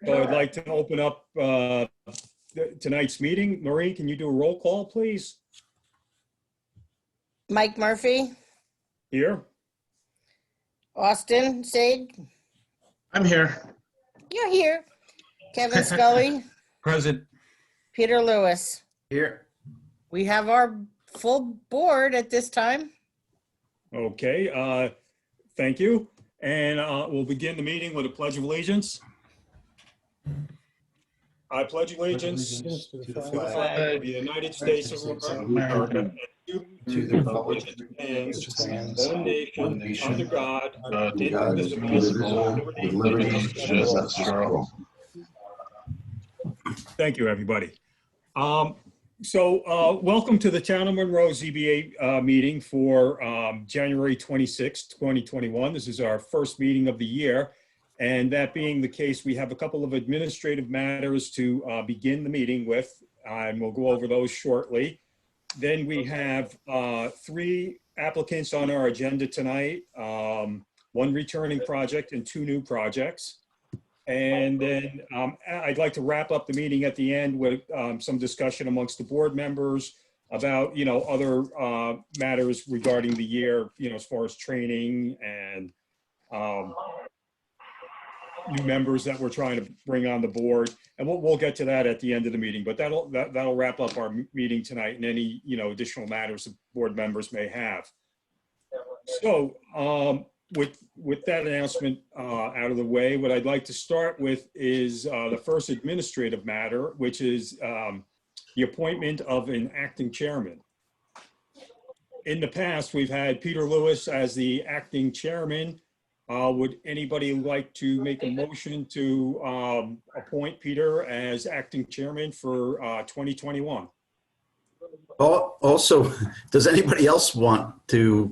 So I'd like to open up tonight's meeting. Noreen, can you do a roll call, please? Mike Murphy, Here. Austin Sage, I'm here. you're here. Kevin Scully, Present. Peter Lewis. Here. We have our full board at this time. Okay, thank you. And we'll begin the meeting with a pledge of allegiance. I pledge allegiance to the flag of the United States of America and to the republic which stands one nation under God, indivisible, with liberty and justice for all. Thank you, everybody. Welcome to the Town of Monroe ZBA meeting for January 26, 2021. This is our first meeting of the year. And that being the case, we have a couple of administrative matters to begin the meeting with, and we'll go over those shortly. Then we have 3 applicants on our agenda tonight, 1 returning project and 2 new projects. And then I'd like to wrap up the meeting at the end with some discussion amongst the board members about, other matters regarding the year, as far as training and new members that we're trying to bring on the board. And we'll get to that at the end of the meeting, but that'll wrap up our meeting tonight and any, additional matters that board members may have. So, with that announcement out of the way, what I'd like to start with is the first administrative matter, which is the appointment of an acting chairman. In the past, we've had Peter Lewis as the acting chairman. Would anybody like to make a motion to appoint Peter as acting chairman for 2021? Also, does anybody else want to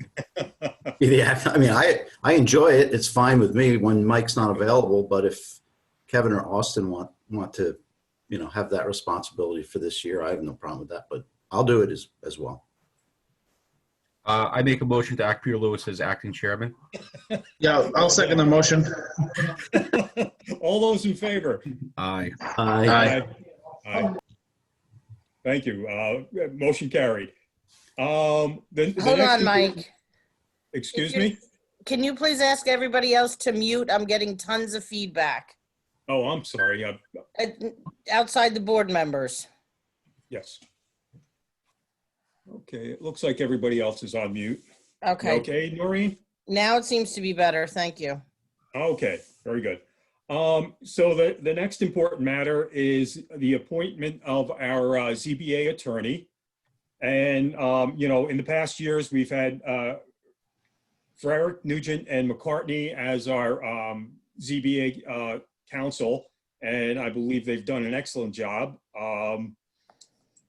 be the actor? I mean, I enjoy it. It's fine with me when Mike's not available, but if Kevin or Austin want to, have that responsibility for this year, I have no problem with that, but I'll do it as well. I make a motion to act Peter Lewis as acting chairman. Yeah, I'll second the motion. All those in favor? Aye. Aye. Aye. Thank you. Motion carried. Hold on, Mike. Excuse me? Can you please ask everybody else to mute? I'm getting tons of feedback. Oh, I'm sorry. Outside the board members. Yes. Okay, it looks like everybody else is on mute. Okay. Okay, Noreen? Now it seems to be better. Thank you. Okay, very good. So the next important matter is the appointment of our ZBA attorney. And, in the past years, we've had Frederick, Nugent, and McCartney as our ZBA counsel, and I believe they've done an excellent job.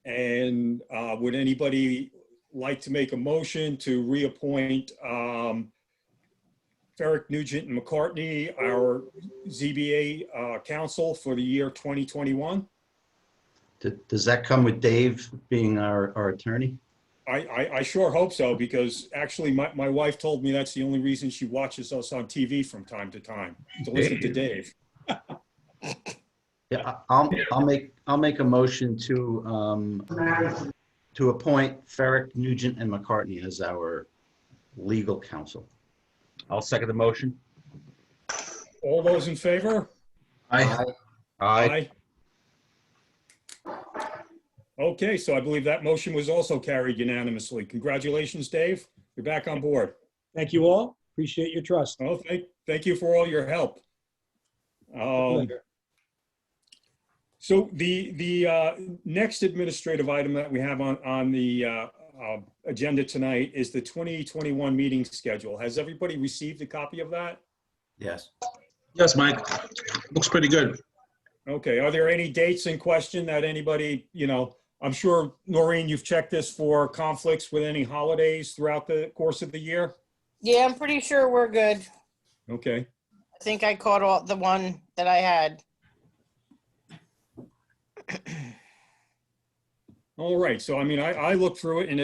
Would anybody like to make a motion to reappoint Ferrick, Nugent, and McCartney, our ZBA counsel for the year 2021? Does that come with Dave being our attorney? I sure hope so, because actually my wife told me that's the only reason she watches us on TV from time to time, to listen to Dave. Yeah, I'll make a motion to appoint Ferrick, Nugent, and McCartney as our legal counsel. I'll second the motion. All those in favor? Aye. Aye. Okay, so I believe that motion was also carried unanimously. Congratulations, Dave. You're back on board. Thank you all. Appreciate your trust. Oh, thank you for all your help. So the next administrative item that we have on the agenda tonight is the 2021 meeting schedule. Has everybody received a copy of that? Yes. Yes, Mike. Looks pretty good. Okay, are there any dates in question that anybody, I'm sure, Noreen, you've checked this for conflicts with any holidays throughout the course of the year? Yeah, I'm pretty sure we're good. Okay. I think I caught all the one that I had. All right, so I mean, I looked through it and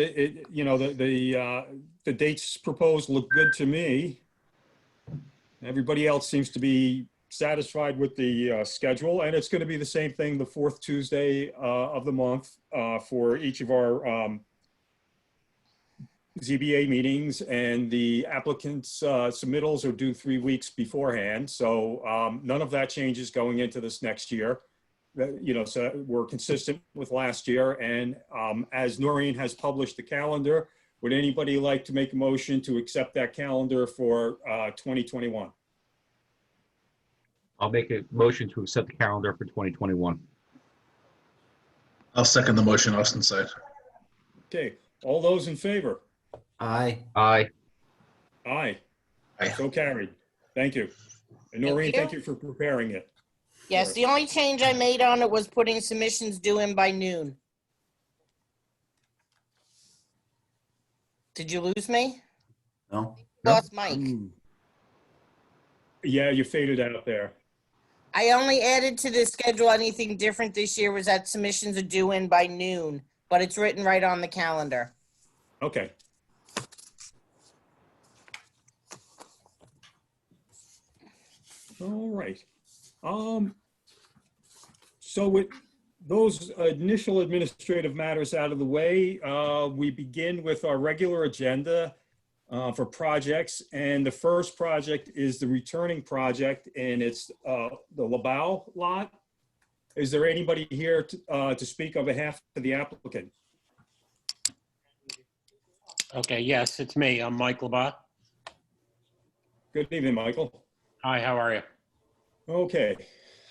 the dates proposed look good to me. Everybody else seems to be satisfied with the schedule, and it's going to be the same thing, the fourth Tuesday of the month for each of our ZBA meetings, and the applicants' submittals are due 3 weeks beforehand. So none of that changes going into this next year. So we're consistent with last year. And as Noreen has published the calendar, would anybody like to make a motion to accept that calendar for 2021? I'll make a motion to accept the calendar for 2021. I'll second the motion, Austin said. Okay, all those in favor? Aye. Aye. Aye. Aye. So carried. Thank you. And Noreen, thank you for preparing it. Yes, the only change I made on it was putting submissions due in by noon. Did you lose me? No? Lost Mike. Yeah, you faded out there. I only added to the schedule. Anything different this year was that submissions are due in by noon, but it's written right on the calendar. Okay. All right. So with those initial administrative matters out of the way, we begin with our regular agenda for projects. And the first project is the returning project, and it's the LaBelle lot. Is there anybody here to speak on behalf of the applicant? Okay, yes, it's me. I'm Mike Labat. Good evening, Michael. Hi, how are you? Okay.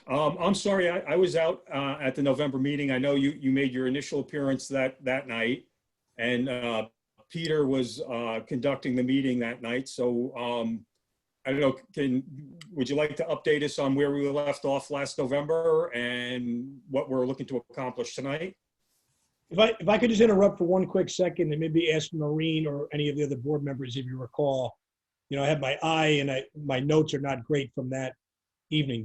I'm sorry, I was out at the November meeting. I know you made your initial appearance that night, and Peter was conducting the meeting that night. So I don't know, would you like to update us on where we left off last November and what we're looking to accomplish tonight? If I could just interrupt for one quick second and maybe ask Noreen or any of the other board members, if you recall, I have my eye and my notes are not great from that evening.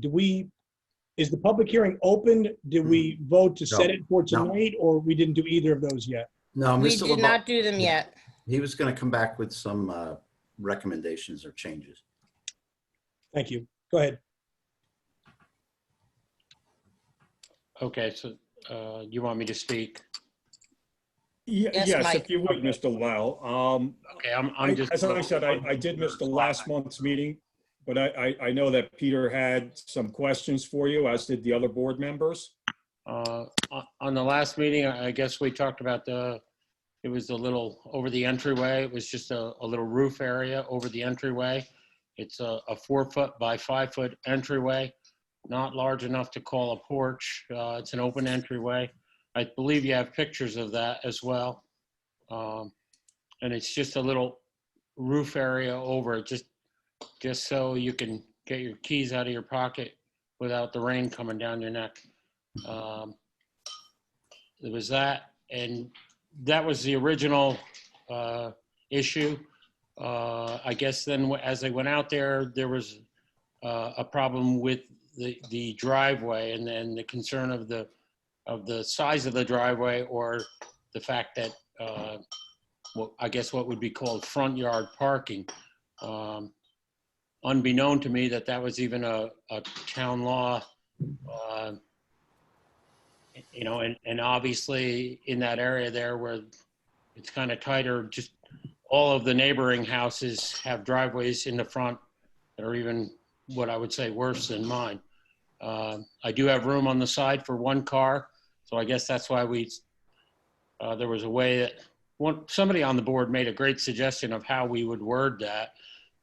Is the public hearing open? Did we vote to set it for tonight, or we didn't do either of those yet? No, We Mr. did LeBeau, not do them yet. he was going to come back with some recommendations or changes. Thank you. Go ahead. Okay, so you want me to speak? Yes, Yes, Mike. if you would, Mr. Lau. Okay, I'm just. As I said, I did miss the last month's meeting, but I know that Peter had some questions for you, as did the other board members. On the last meeting, I guess we talked about it was a little over the entryway. It was just a little roof area over the entryway. It's a 4-foot by 5-foot entryway, not large enough to call a porch. It's an open entryway. I believe you have pictures of that as well. And it's just a little roof area over it, just so you can get your keys out of your pocket without the rain coming down your neck. There was that, and that was the original issue. I guess then as they went out there was a problem with the driveway, and then the concern of the size of the driveway, or the fact that I guess what would be called front yard parking. Unbeknown to me that was even a town law, and obviously in that area there where it's kind of tighter, just all of the neighboring houses have driveways in the front that are even what I would say worse than mine. I do have room on the side for one car, so I guess that's why there was a way that somebody on the board made a great suggestion of how we would word that,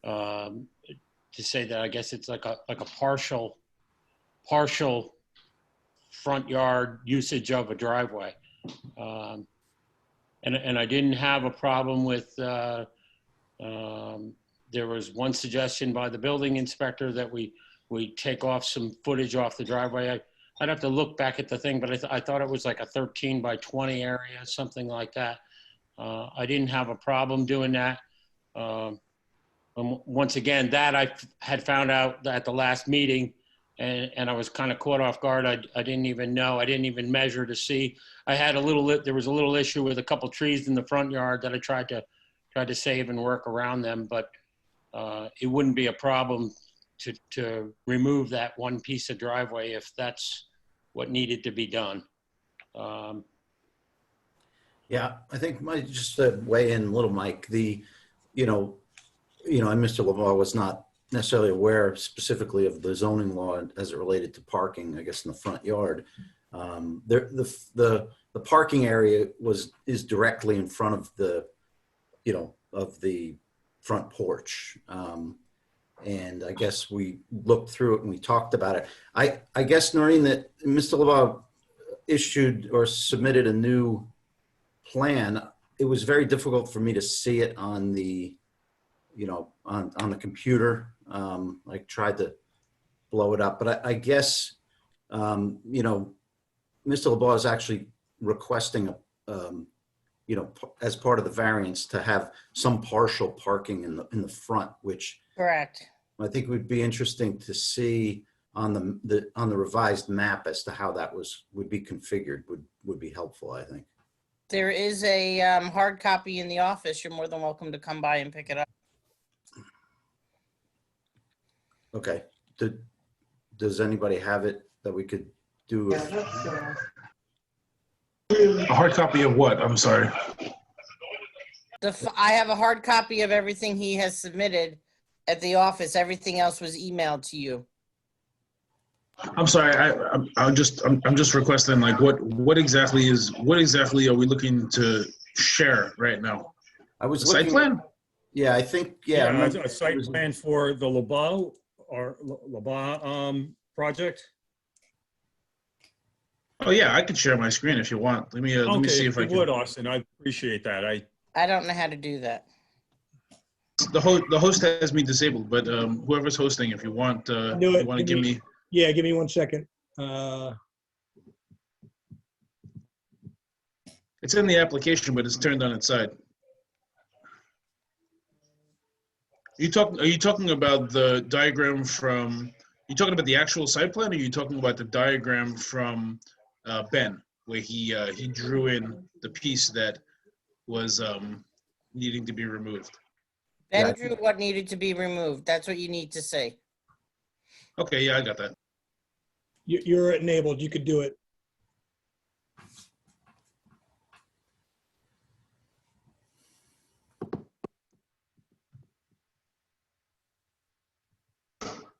to say that I guess it's like a partial front yard usage of a driveway. And I didn't have a problem with, there was one suggestion by the building inspector that we take off some footage off the driveway. I'd have to look back at the thing, but I thought it was like a 13 by 20 area, something like that. I didn't have a problem doing that. And once again, that I had found out at the last meeting, and I was kind of caught off guard. I didn't even know. I didn't even measure to see. There was a little issue with a couple trees in the front yard that I tried to save and work around them, but it wouldn't be a problem to remove that one piece of driveway if that's what needed to be done. Yeah, I think just to weigh in a little, Mike, you know, and Mr. LeVar was not necessarily aware specifically of the zoning law as it related to parking, I guess, in the front yard. The parking area is directly in front of the, of the front porch. And I guess we looked through it and we talked about it. I guess, Noreen, that Mr. LeVar issued or submitted a new plan. It was very difficult for me to see it on the, on the computer. I tried to blow it up, but I guess, Mr. LeBlanc is actually requesting, as part of the variance to have some partial parking in the front, which Correct. I think would be interesting to see on the revised map as to how that would be configured would be helpful, I think. There is a hard copy in the office. You're more than welcome to come by and pick it up. Okay. Does anybody have it that we could do? A hard copy of what? I'm sorry. I have a hard copy of everything he has submitted at the office. Everything else was emailed to you. I'm sorry. I'm just requesting, like, what exactly are we looking to share right now? I was The site looking. plan? Yeah, I think, yeah. Yeah, a site plan for the LeBeau or LeBeau project. Oh yeah, I could share my screen if you want. Let me see Okay, if I you can. would, Austin. I appreciate that. I don't know how to do that. The host has me disabled, but whoever's hosting, if you want, Do you it. want to give me. Yeah, give me 1 second. It's in the application, but it's turned on its side. Are you talking about the diagram from? You talking about the actual site plan, or are you talking about the diagram from Ben, where he drew in the piece that was needing to be removed? Ben Yeah. drew what needed to be removed. That's what you need to say. Okay, yeah, I got that. You're enabled. You could do it.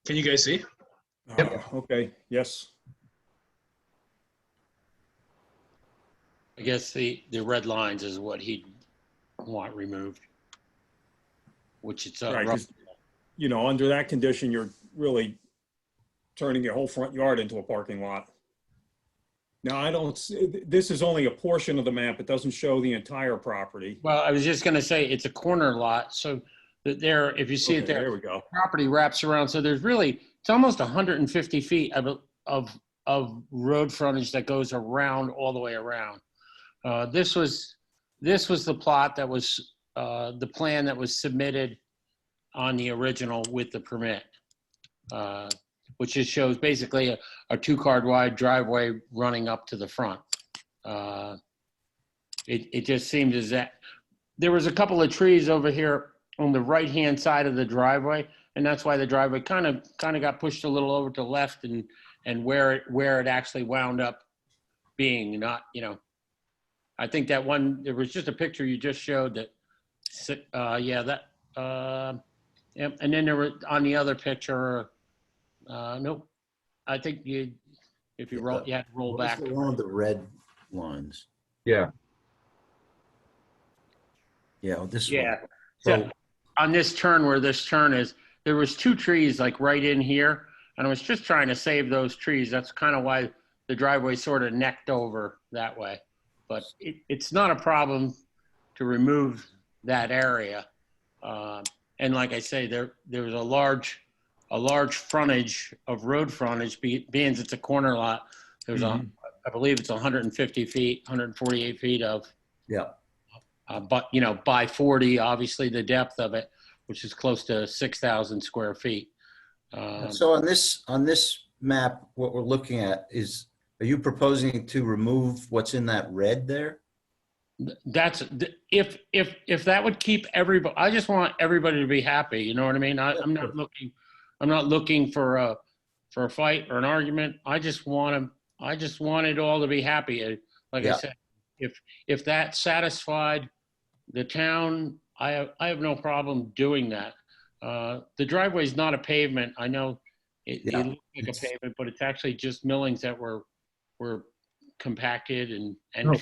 Can you guys see? Okay, yes. I guess the red lines is what he'd want removed, which it's Right, rough. 'cause, under that condition, you're really turning your whole front yard into a parking lot. Now, this is only a portion of the map. It doesn't show the entire property. Well, I was just going to say it's a corner lot, so that there, if you see it Okay, there, there we go. property wraps around. So there's really, it's almost 150 feet of road frontage that goes around all the way around. This was the plot that was the plan that was submitted on the original with the permit, which just shows basically a 2-car wide driveway running up to the front. It just seemed as that there was a couple of trees over here on the right-hand side of the driveway, and that's why the driveway kind of got pushed a little over to the left and where it actually wound up being, not, I think that one, there was just a picture you just showed that, and then there were on the other picture, nope. I think you had to roll What back. was the one with the red lines? Yeah. Yeah, this Yeah. one. So on this turn where this turn is, there was 2 trees like right in here, and I was just trying to save those trees. That's kind of why the driveway sort of necked over that way. But it's not a problem to remove that area. And like I say, there's a large frontage of road frontage, being it's a corner lot. There's I believe it's 150 feet, 148 feet of, Yeah. but by 40, obviously the depth of it, which is close to 6,000 square feet. So on this map, what we're looking at is, are you proposing to remove what's in that red there? That's if that would keep everybody. I just want everybody to be happy. You know what I mean? I'm not looking. I'm not looking for a fight or an argument. I just want it all to be happy. Like I Yeah. said, if that satisfied the town, I have no problem doing that. The driveway is not a pavement. I know Yeah. it looks like a pavement, but it's actually just millings that were compacted and No.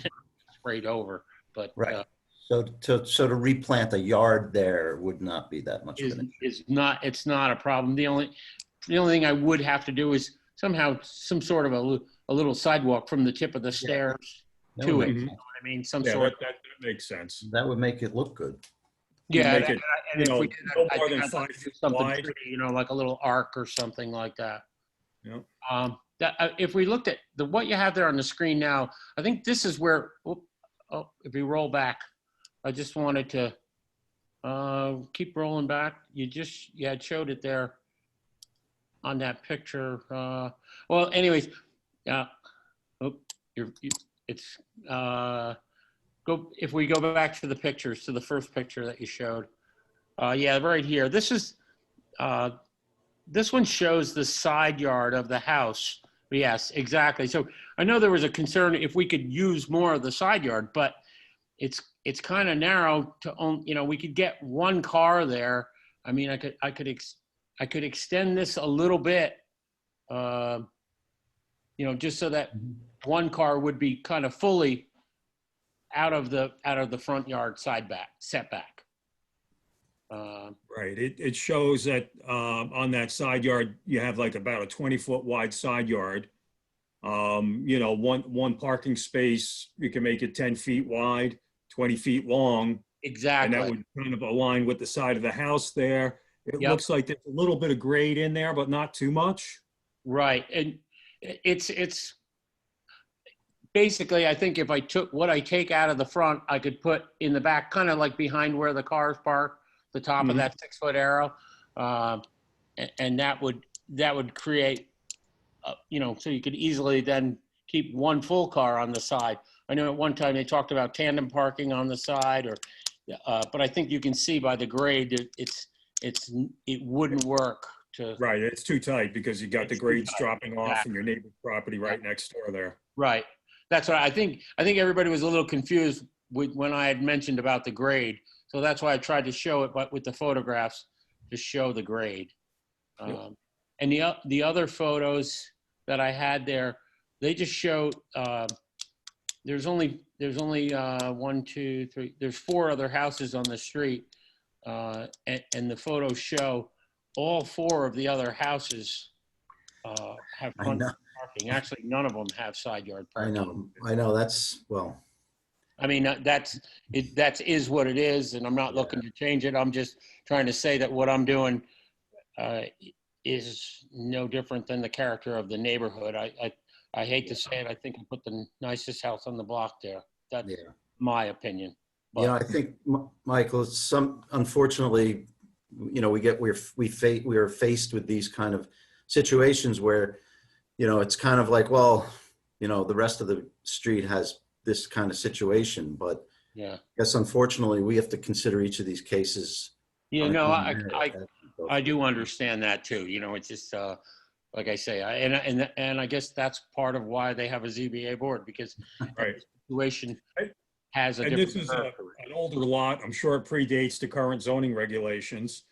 sprayed over. But Right. So to replant a yard there would not be that much of an issue. it's not a problem. The only thing I would have to do is somehow some sort of a little sidewalk from the tip of the stairs That to would it. make You Mhm. know what I mean? Some Yeah, sort. that makes sense. That would make it look good. Yeah, make it, and you if we know, did no that, I more think than I'd like 5 to do feet something wide. pretty, you know, like a little arc or something like that. Yeah. If we looked at what you have there on the screen now, I think this is where. If you roll back, I just wanted to keep rolling back. You had showed it there on that picture. Well, anyways, yeah. Oh, it's go if we go back to the pictures, to the first picture that you showed. Yeah, right here. This one shows the side yard of the house. Yes, exactly. So I know there was a concern if we could use more of the side yard, but it's kind of narrow to own. You know, we could get one car there. I mean, I could extend this a little bit. You know, just so that one car would be kind of fully out of the front yard setback. Right. It shows that on that side yard, you have like about a 20-foot wide side yard. You know, one parking space, you can make it 10 feet wide, 20 feet long. Exactly. And that would kind of align with the side of the house there. It Yep. looks like there's a little bit of grade in there, but not too much. Right. And it's basically, I think if I took what I take out of the front, I could put in the back, kind of like behind where the cars park, the top of Mhm. that 6-foot arrow. And that would create, you know, so you could easily then keep one full car on the side. I know at one time they talked about tandem parking on the side, but I think you can see by the grade that it wouldn't work to. Right. It's too tight because you got the It's too grades tight, dropping off exactly. from your neighbor's property right next door there. Right. That's what I think. I think everybody was a little confused when I had mentioned about the grade. So that's why I tried to show it, but with the photographs to show the grade. Yep. And the other photos that I had there, they just show there's only 1, 2, 3. There's 4 other houses on the street, and the photos show all 4 of the other houses have I front know. parking. Actually, none of them have side yard I parking. know. That's, well, I mean, that is what it is, and I'm not looking to change it. I'm just trying to say that what I'm doing is no different than the character of the neighborhood. I hate to say it. I think I put the nicest house on the block there. That's yeah. my opinion. You know, I think, Michael, unfortunately, you know, we are faced with these kind of situations where, you know, it's kind of like, well, you know, the rest of the street has this kind of situation, but yeah, I guess unfortunately we have to consider each of these cases. you on know, its own merit. I do understand that too. You know, it's just like I say, and I guess that's part of why they have a ZBA board, because Right. the situation has a And this different is character. an older lot. I'm sure it predates the current zoning regulations.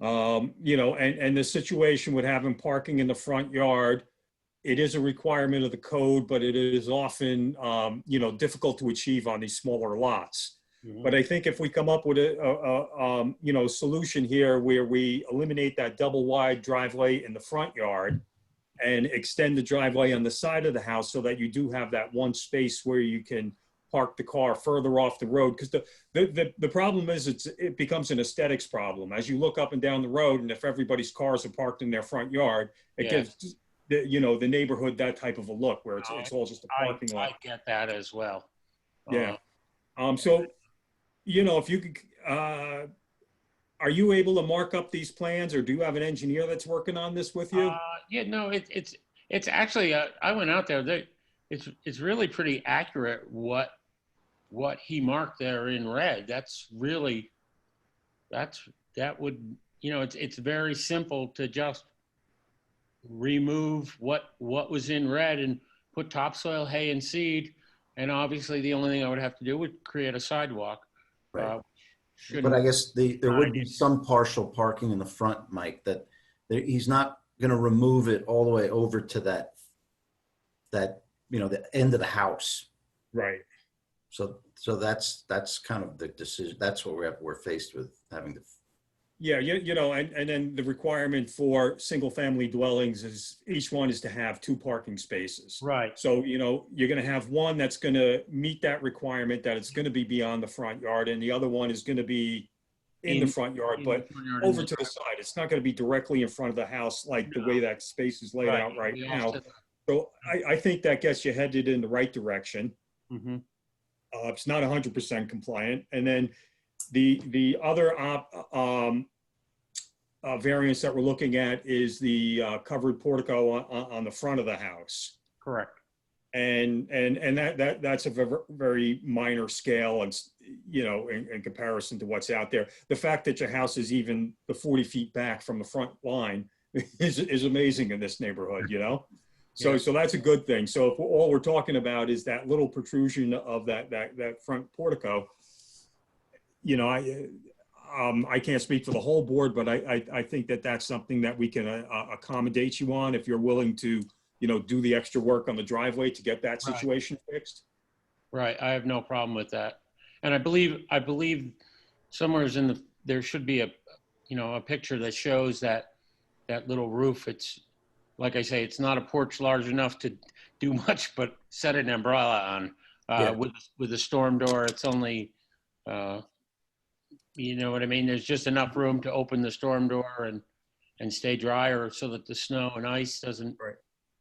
You know, and the situation with having parking in the front yard, it is a requirement of the code, but it is often, you know, difficult to achieve on these smaller lots. Mhm. But I think if we come up with you know, solution here where we eliminate that double wide driveway in the front yard and extend the driveway on the side of the house so that you do have that one space where you can park the car further off the road. Because the problem is it becomes an aesthetics problem. As you look up and down the road, and if everybody's cars are parked in their front yard, it Yeah. gives you know, the neighborhood that type of a look where it's all just a parking lot. I get that as well. Yeah. So, you know, if you could, are you able to mark up these plans, or do you have an engineer that's working on this with you? Yeah, no, it's actually, I went out there, it's really pretty accurate what he marked there in red. That's really, that would you know, it's very simple to just remove what was in red and put topsoil, hay, and seed. And obviously, the only thing I would have to do would create a sidewalk. Right. Uh, But I shouldn't, guess there would be some partial parking in the front, Mike, that he's not going to remove it all the way over to that, the end of the house. Right. So that's kind of the decision. That's what we're faced with, having to. Yeah, you know, and then the requirement for single-family dwellings is each one is to have 2 parking spaces. right. So, you know, you're going to have one that's going to meet that requirement, that it's going to be beyond the front yard, and the other one is going to be in the front yard, in but the front yard, over in to the side. It's not going to be directly in front of the house like the No. way that space is laid out right We now. also- So I think that gets you headed in the right direction. Mhm. It's not 100% compliant. And then the other variance that we're looking at is the covered portico on the front of the house. Correct. And that's a very minor scale, and you know, in comparison to what's out there. The fact that your house is even the 40 feet back from the front line is amazing in this neighborhood, you know. So that's a good thing. So if all we're talking about is that little protrusion of that front portico, you know, I can't speak for the whole board, but I think that that's something that we can accommodate you on if you're willing to, you know, do the extra work on the driveway to get that situation fixed. Right. I have no problem with that. And I believe somewhere there should be a picture that shows that little roof. It's, like I say, it's not a porch large enough to do much but set an umbrella on. Yeah. With a storm door, it's only, you know what I mean? There's just enough room to open the storm door and stay drier so that the snow and ice doesn't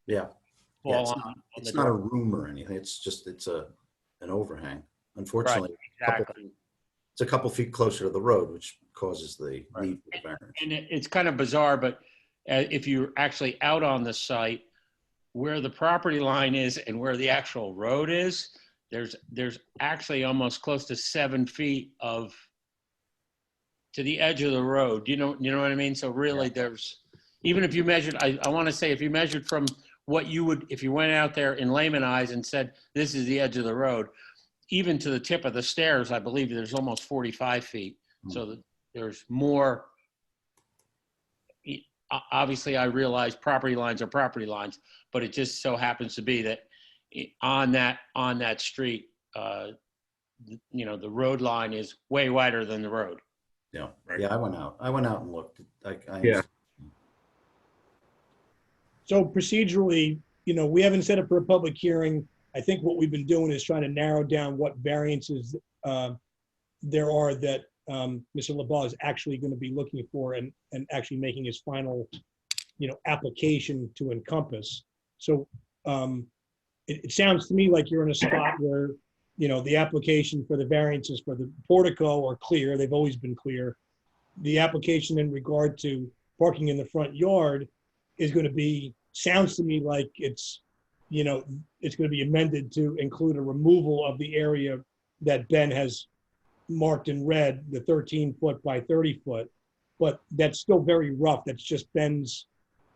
Yeah. fall Yeah, on it's the not a door. room or anything. It's an overhang. Unfortunately, Exactly. it's a couple feet closer to the road, which causes the need for the variance. And it's kind of bizarre, but if you're actually out on the site, where the property line is and where the actual road is, there's actually almost close to 7 feet to the edge of the road. You know what I mean? So really, there's, even if you measured, I want to say, if you measured from what you would, if you went out there in layman eyes and said, this is the edge of the road, even to the tip of the stairs, I believe there's almost 45 feet. So that there's more. Obviously, I realize property lines are property lines, but it just so happens to be that on that street, you know, the road line is way wider than the road. Yeah. Right. Yeah, I went out and looked. Yeah. So procedurally, you know, we haven't set up for a public hearing. I think what we've been doing is trying to narrow down what variances there are that Mr. LeBlanc is actually going to be looking for and actually making his final, you know, application to encompass. So it sounds to me like you're in a spot where, you know, the application for the variances for the portico are clear. They've always been clear. The application in regard to parking in the front yard is going to be, sounds to me like it's, you know, it's going to be amended to include a removal of the area that Ben has marked in red, the 13 foot by 30 foot, but that's still very rough. That's just Ben's,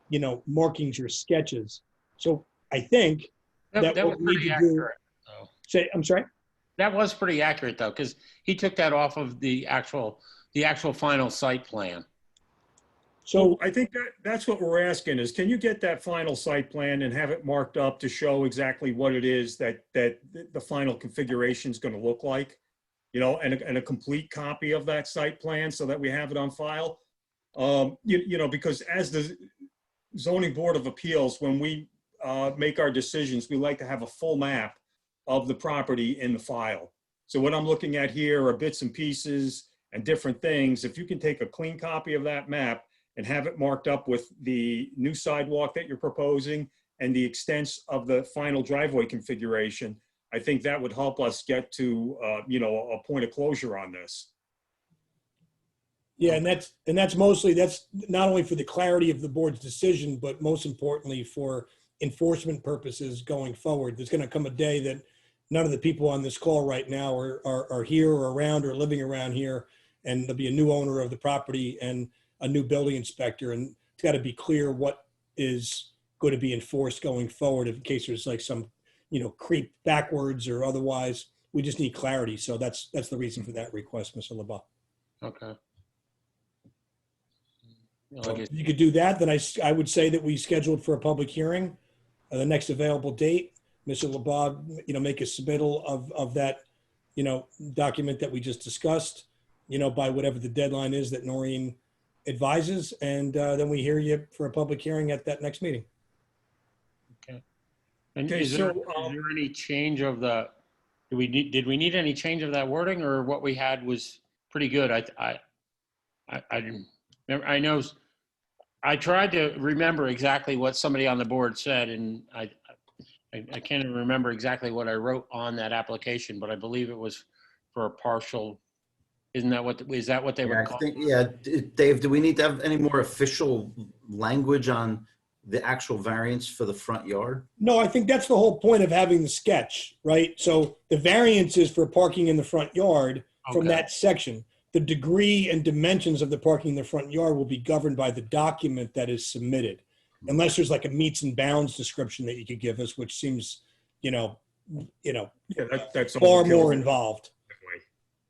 you know, markings or sketches. So I think that That what was we need pretty to do, accurate, though. say, I'm sorry? That was pretty accurate, though, because he took that off of the actual final site plan. So I think that's what we're asking is, can you get that final site plan and have it marked up to show exactly what it is that the final configuration is going to look like? You know, and a complete copy of that site plan so that we have it on file. You know, because as the zoning board of appeals, when we make our decisions, we like to have a full map of the property in the file. So what I'm looking at here are bits and pieces and different things. If you can take a clean copy of that map and have it marked up with the new sidewalk that you're proposing and the extents of the final driveway configuration, I think that would help us get to, you know, a point of closure on this. yeah, and that's mostly, that's not only for the clarity of the board's decision, but most importantly for enforcement purposes going forward. There's going to come a day that none of the people on this call right now are here or around or living around here, and there'll be a new owner of the property. And a new building inspector, and it's got to be clear what is going to be enforced going forward in case there's like some, creep backwards or otherwise. We just need clarity. So that's the reason for that request, Mr. LeBlanc. Okay. Like If you could do that, then I would say that we scheduled for a public hearing, the next available date. Mr. LeBlanc, make a submittal of that, document that we just discussed, by whatever the deadline is that Noreen advises, and then we hear you for a public hearing at that next meeting. And Okay, is there, so, is there any change of the, did we need any change of that wording, or what we had was pretty good? I didn't remember. I know I tried to remember exactly what somebody on the board said, and I can't even remember exactly what I wrote on that application, but I believe it was for a partial. Is that what they would Yeah, I call? think, Dave, do we need to have any more official language on the actual variance for the front yard? No, I think that's the whole point of having the sketch, right? So the variance is for parking in the front yard from Okay. that section. The degree and dimensions of the parking in the front yard will be governed by the document that is submitted. Unless there's like a meets and bounds description that you could give us, which seems, Yeah, that's far overkill. more involved.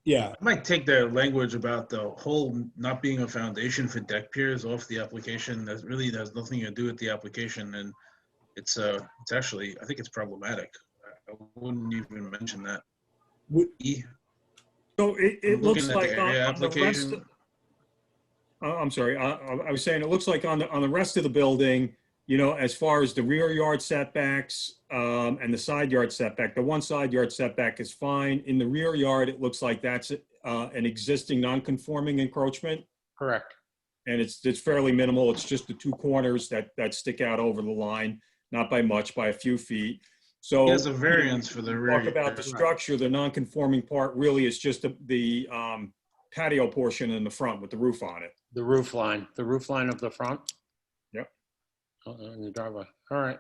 Yeah. I might take their language about the whole not being a foundation for deck piers off the application. That really has nothing to do with the application, and it's actually, I think it's problematic. I wouldn't even mention that. Would- So it I'm looks looking at like the area on the rest, application. I'm sorry, I was saying, it looks like on the rest of the building, as far as the rear yard setbacks and the side yard setback, the one side yard setback is fine. In the rear yard, it looks like that's an existing non-conforming encroachment, Correct. and it's fairly minimal. It's just the two corners that stick out over the line, not by much, by a few feet. So He has a variance for the rear. talk about the structure, the non-conforming part really is just the patio portion in the front with the roof on it. The roof line of the front. Yep. In the driveway. All right.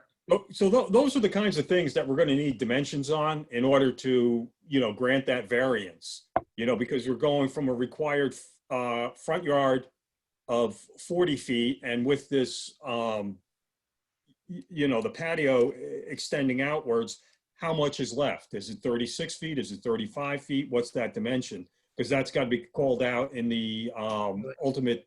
So those are the kinds of things that we're going to need dimensions on in order to, grant that variance, because we're going from a required front yard of 40 feet, and with this, the patio extending outwards, how much is left? Is it 36 feet? Is it 35 feet? What's that dimension? Because that's got to be called out in the ultimate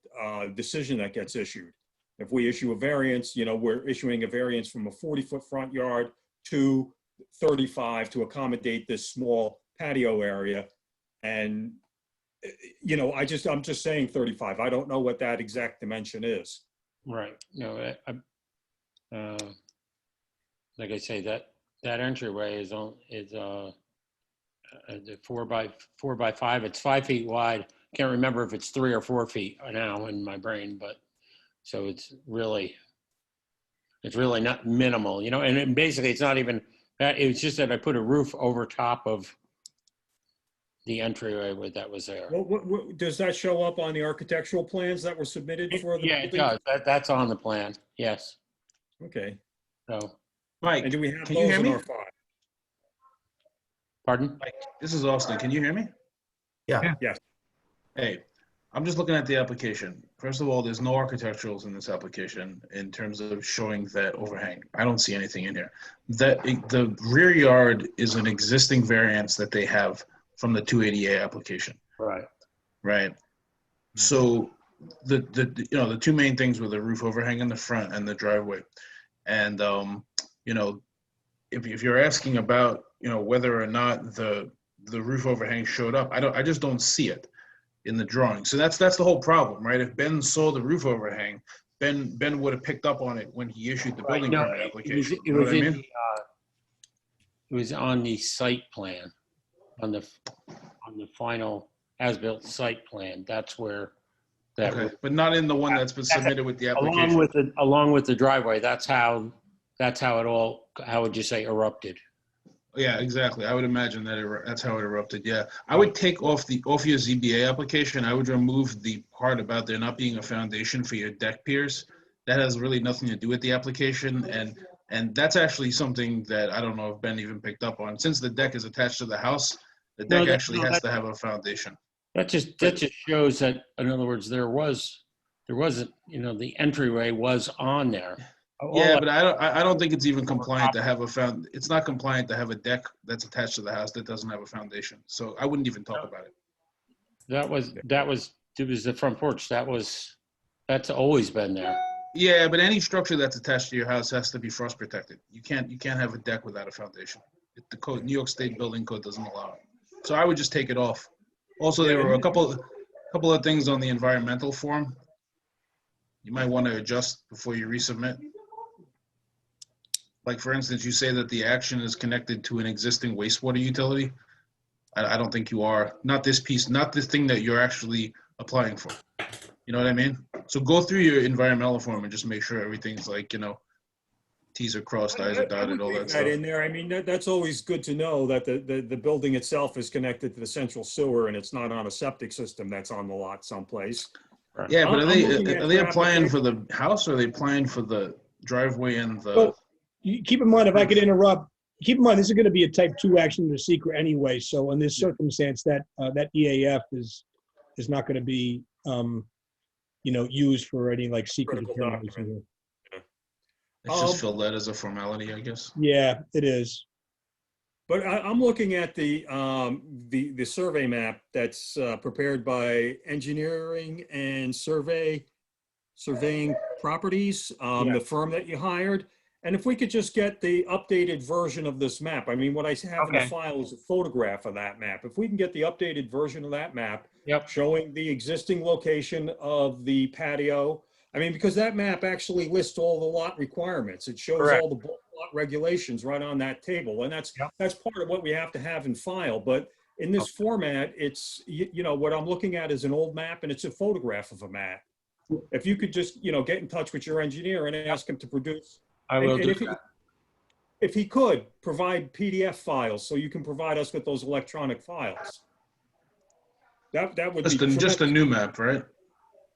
decision that gets issued. If we issue a variance, we're issuing a variance from a 40-foot front yard to 35 to accommodate this small patio area. And, I'm just saying 35. I don't know what that exact dimension is. Right. No, like I say, that entryway is 4 by 5. It's 5 feet wide. Can't remember if it's 3 or 4 feet now in my brain, but so it's really not minimal, and basically it's not even that. It's just that I put a roof over top of the entryway that was there. What does that show up on the architectural plans that were submitted for the Yeah, it building? does. That's on the plan. Yes. Okay. So, Mike, And do we have can you those hear in me? our file? pardon? Mike, this is Austin. Can you hear me? Yeah. Yes. Hey, I'm just looking at the application. First of all, there's no architecturals in this application in terms of showing that overhang. I don't see anything in here. The rear yard is an existing variance that they have from the 280A application, Right. right? So the two main things were the roof overhang in the front and the driveway. And if you're asking about whether or not the roof overhang showed up, I just don't see it in the drawing. So that's the whole problem, right? If Ben saw the roof overhang, Ben would have picked up on it when he issued the building No, permit application. it You know was what I in mean? it was on the site plan, on the final as-built site plan. That's where that Okay, but not in the one that's been submitted with the application. along with the driveway. That's how it all, how would you say, erupted? Yeah, exactly. I would imagine that that's how it erupted. Yeah, I would take off your ZBA application. I would remove the part about there not being a foundation for your deck piers. That has really nothing to do with the application, and that's actually something that I don't know if Ben even picked up on. Since the deck is attached to the house, the deck has to have a foundation. That just shows that, in other words, there was there wasn't, the entryway was on there. Yeah, but I don't think it's even compliant to have it's not compliant to have a deck that's attached to the house that doesn't have a foundation. So I wouldn't even talk about it. It was the front porch. That's always been there. Yeah, but any structure that's attached to your house has to be frost protected. You can't have a deck without a foundation. The code, New York State Building Code doesn't allow it. So I would just take it off. Also, there were a couple of things on the environmental form you might want to adjust before you resubmit. Like, for instance, you say that the action is connected to an existing wastewater utility. I don't think you are. Not this piece, not this thing that you're actually applying for. You know what I mean? So go through your environmental form and just make sure everything's like, T's are crossed, I's are dotted, all that stuff. In there, I mean, that's always good to know that the building itself is connected to the central sewer and it's not on a septic system that's on the lot someplace. Yeah, but are they applying for the house or are they applying for the driveway and the? Well, keep in mind, if I could interrupt, keep in mind, this is going to be a type 2 action to secret anyway. So in this circumstance, that EAF is not going to be, used for any like secret Critical determination here. Let's just fill that as a formality, I guess. Yeah, it is. But I'm looking at the survey map that's prepared by Engineering and Surveying Properties, the firm that you hired. And if we could just get the updated version of this map. I mean, what I have in the file is a photograph of that map. If we can get the updated version of that map, showing the existing location of the patio. I mean, because that map actually lists all the lot requirements. It shows all the lot regulations right on that table. And that's part of what we have to have in file. But in this format, it's, what I'm looking at is an old map and it's a photograph of a map. If you could just, get in touch with your engineer and ask him to produce. I will do that. If he could, provide PDF files so you can provide us with those electronic files. That would be just a new map, right?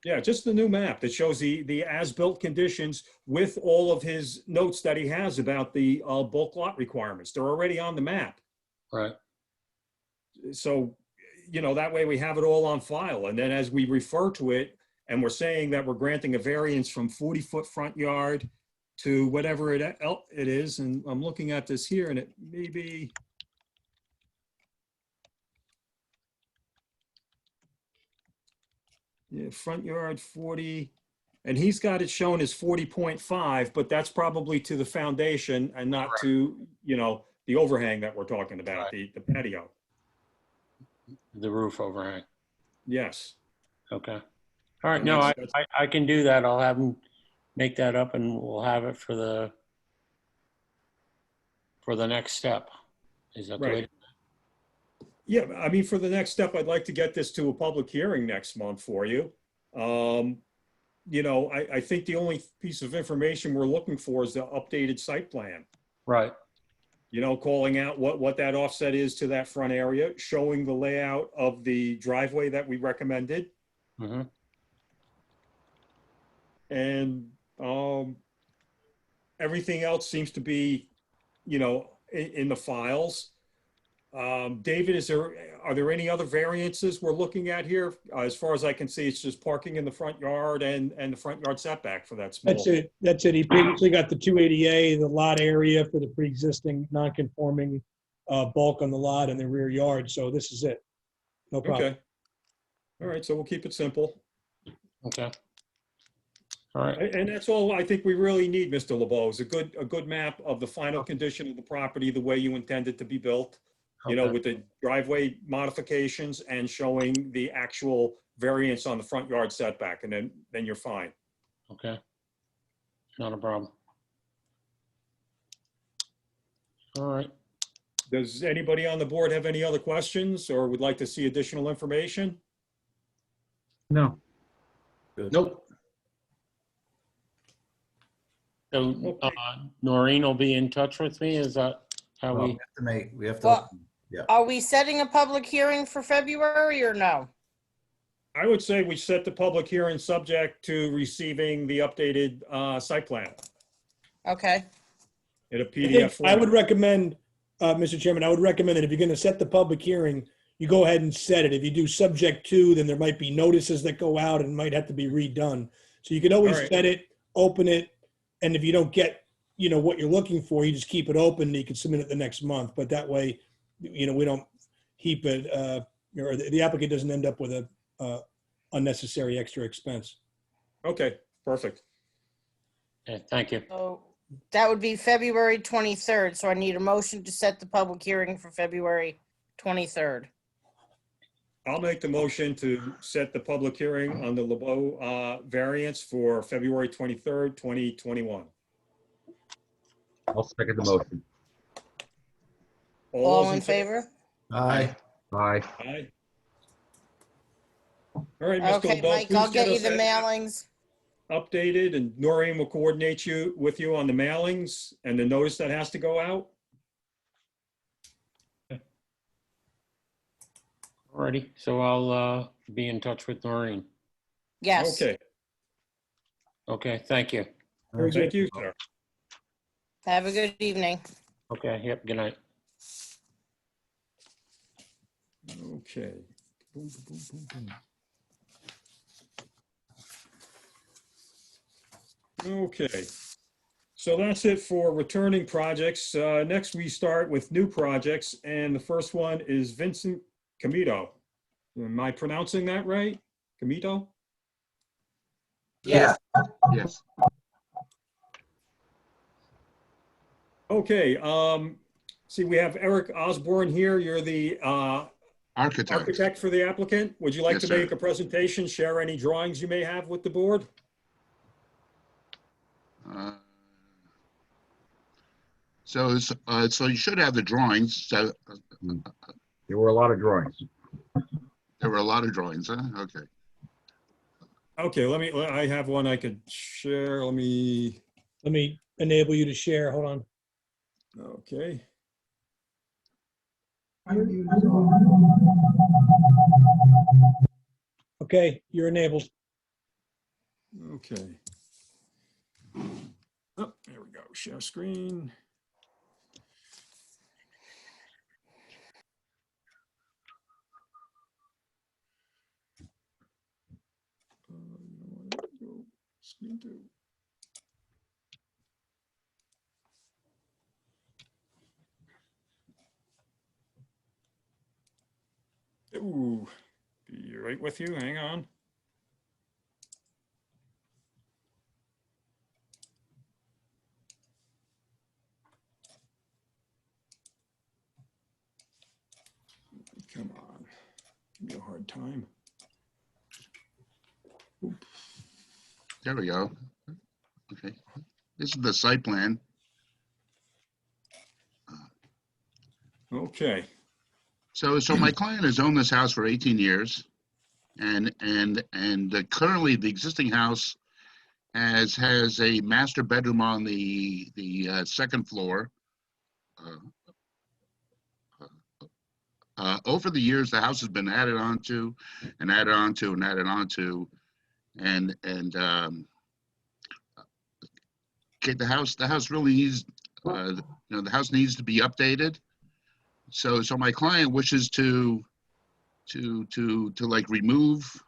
Yeah, just the new map that shows the as-built conditions with all of his notes that he has about the bulk lot requirements. They're already on the map. Right. So, that way we have it all on file. And then as we refer to it, and we're saying that we're granting a variance from 40-foot front yard to whatever it is, and I'm looking at this here, and it may be, front yard 40, and he's got it shown as 40.5, but that's probably to the foundation and not to, the overhang that we're talking about, the patio. The roof overhang. Yes. Okay. All right. No, I can do that. I'll have him make that up and we'll have it for the next step. Is that the way? Yeah, I mean, for the next step, I'd like to get this to a public hearing next month for you. I think the only piece of information we're looking for is the updated site plan. Right. Calling out what that offset is to that front area, showing the layout of the driveway that we recommended. Mm-hmm. And everything else seems to be, in the files. David, are there any other variances we're looking at here? As far as I can see, it's just parking in the front yard and the front yard setback for that small. That's it. He previously got the 280A, the lot area for the pre-existing non-conforming bulk on the lot and the rear yard. So this is it. No problem. Okay. All right. So we'll keep it simple. Okay. All right. And that's all I think we really need, Mr. LeBeau, is a good map of the final condition of the property, the way you intend it to be built, with the driveway modifications and showing the actual variance on the front yard setback, and then you're fine. Okay. Not a problem. All right. Does anybody on the board have any other questions or would like to see additional information? No. Nope. So, Noreen will be in touch with me. Is that how Well, we? we have to. Well, Yeah. Are we setting a public hearing for February or no? I would say we set the public hearing subject to receiving the updated site plan Okay. in a I PDF think I form. would recommend, Mr. Chairman, I would recommend that if you're going to set the public hearing, you go ahead and set it. If you do subject to, then there might be notices that go out and might have to be redone. So you can always All right. set it, open it, and if you don't get, what you're looking for, you just keep it open and you can submit it the next month. But that way, we don't heap it, or the applicant doesn't end up with a unnecessary extra expense. Okay, perfect. Okay, thank you. So that would be February 23rd. So I need a motion to set the public hearing for February 23rd. I'll make the motion to set the public hearing on the LeBeau variance for February 23rd, 2021. I'll second the motion. All All those in favor? Aye. Aye. Aye. All right, Mr. Okay, LeBeau, Mike, I'll please get get you us the mailings. updated, and Noreen will coordinate with you on the mailings and the notice that has to go out. Alrighty, so I'll be in touch with Noreen. Yes. Okay, Okay, thank you. Very thank good. you, sir. Have a good evening. Okay, yep, good night. Okay. Boom, boom, boom, boom, boom. Okay, so that's it for returning projects. Next, we start with new projects, and the first one is Vincent Comito. Am I pronouncing that right? Comito? Yes. Yes. Okay, see, we have Eric Osborne here. You're the Architect. architect for the applicant. Would you like Yes, to sir. make a presentation, share any drawings you may have with the board? So you should have the drawings. So There were a lot of drawings. there were a lot of drawings, huh? Okay. Okay, I have one I could share. Let me, Enable you to share. Hold on. okay. Okay, you're enabled. Okay. Oh, there we go. Share screen. Screen two. Ooh, be right with you. Hang on. Come on. Give me a hard time. There we go. Okay. This is the site plan. Okay. So my client has owned this house for 18 years, and currently the existing house has a master bedroom on the second floor. Over the years, the house has been added onto, and added onto, and added onto, and okay, the house really needs, the house needs to be updated. So my client wishes to like remove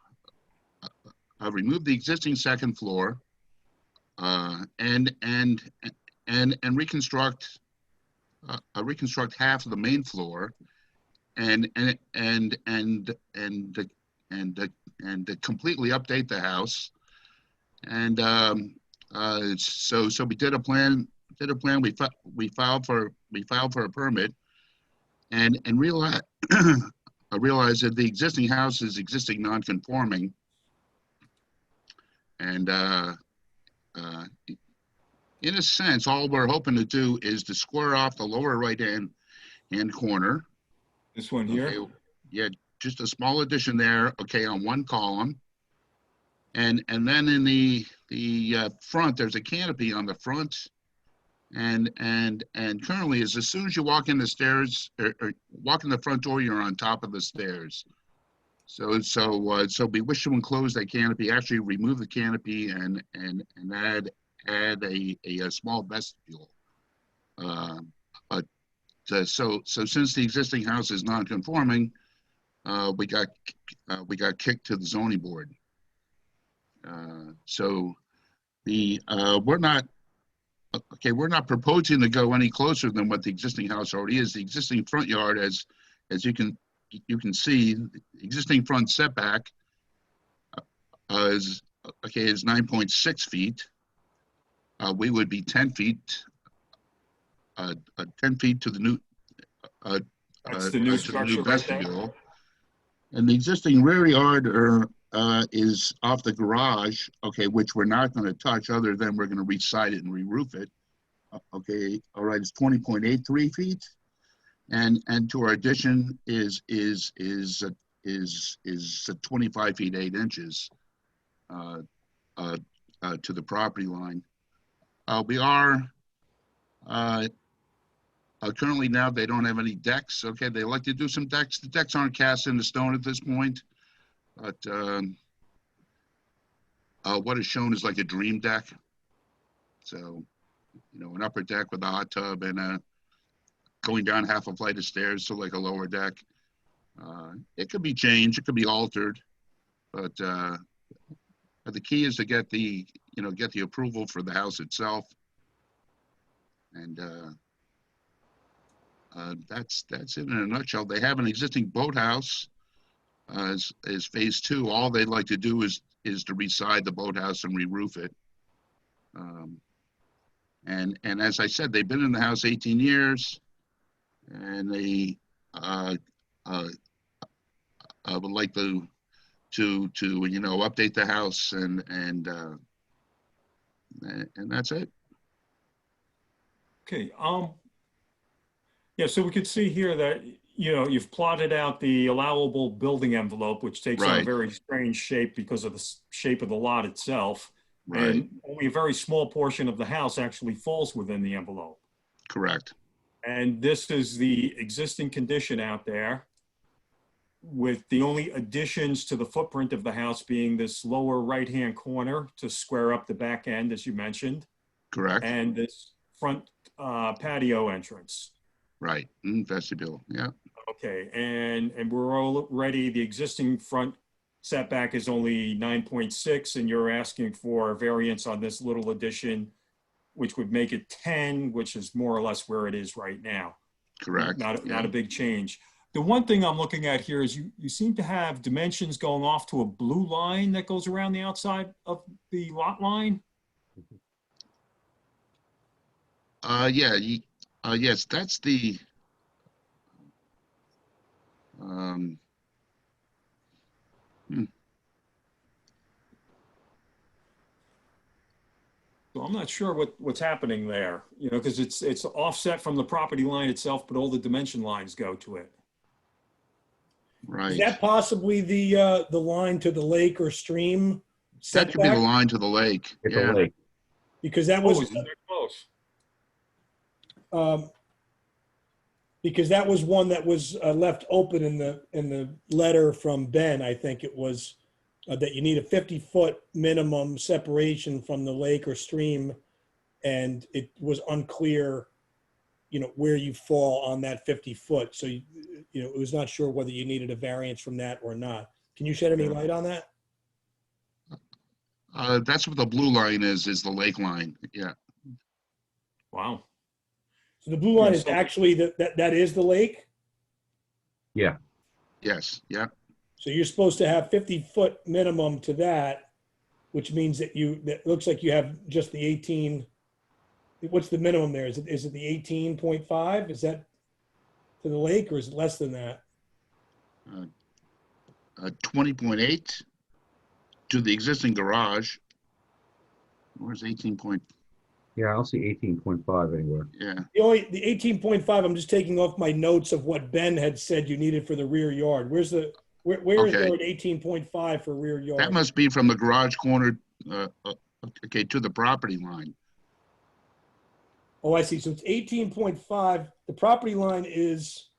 the existing second floor, and reconstruct half of the main floor, and completely update the house. And so we did a plan. We filed for a permit, and realized I realized that the existing house is existing non-conforming, and in a sense, all we're hoping to do is to square off the lower right-hand corner. This one here. Okay, yeah, just a small addition there. Okay, on one column, and then in the front, there's a canopy on the front, and currently, as soon as you walk in the stairs or walk in the front door, you're on top of the stairs. So we wish to enclose that canopy, actually remove the canopy, and add a small vestibule. But so since the existing house is non-conforming, we got kicked to the zoning board. So we're not proposing to go any closer than what the existing house already is. The existing front yard, as you can see, the existing front setback is 9.6 feet. We would be 10 feet, 10 feet to the new That's the new to the structure new right there. vestibule. And the existing rear yard is off the garage, which we're not going to touch, other than we're going to re-side it and re-roof it. All right, it's 20.83 feet, and to our addition is 25 feet 8 inches to the property line. We are currently, now they don't have any decks. Okay, they like to do some decks. The decks aren't cast into stone at this point, but what is shown is like a dream deck. So, an upper deck with a hot tub and going down half a flight of stairs to like a lower deck. It could be changed, it could be altered, but the key is to get the approval for the house itself. And that's it in a nutshell. They have an existing boathouse as phase 2. All they'd like to do is to re-side the boathouse and re-roof it. And as I said, they've been in the house 18 years, and they would like to update the house, and that's it. Okay. Yeah, so we could see here that, you've plotted out the allowable building envelope, which takes on a Right. very strange shape because of the shape of the lot itself. Right. And only a very small portion of the house actually falls within the envelope. Correct. And this is the existing condition out there, with the only additions to the footprint of the house being this lower right-hand corner to square up the back end, as you mentioned, Correct. and this front patio entrance. Right. Vestibule. Yeah. Okay, and we're already, the existing front setback is only 9.6, and you're asking for a variance on this little addition, which would make it 10, which is more or less where it is right now. Correct. Not a big change. The one thing I'm looking at here is you seem to have dimensions going off to a blue line that goes around the outside of the lot line. Yeah. Yes, that's the. So I'm not sure what's happening there, because it's offset from the property line itself, but all the dimension lines go to it. Right. Is that possibly the line to the lake or stream That could be the setback? line to the lake. It's Yeah. a lake. Because that Oh, was, is that close? because that was one that was left open in the letter from Ben. I think it was that you need a 50-foot minimum separation from the lake or stream, and it was unclear, where you fall on that 50-foot. So it was not sure whether you needed a variance from that or not. Can you shed any light on that? That's what the blue line is the lake line. Yeah. Wow. So the blue line Yeah, is so- actually that is the lake. Yeah. Yes. Yeah. So you're supposed to have 50-foot minimum to that, which means that that looks like you have just the 18. What's the minimum there? Is it the 18.5? Is that to the lake, or is it less than that? 20.8 to the existing garage. Where's 18 point? Yeah, I don't see 18.5 anywhere. Yeah. The 18.5, I'm just taking off my notes of what Ben had said you needed for the rear yard. Where is there Okay. an 18.5 for rear yard? That must be from the garage corner, to the property line. Oh, I see. So it's 18.5. The property line is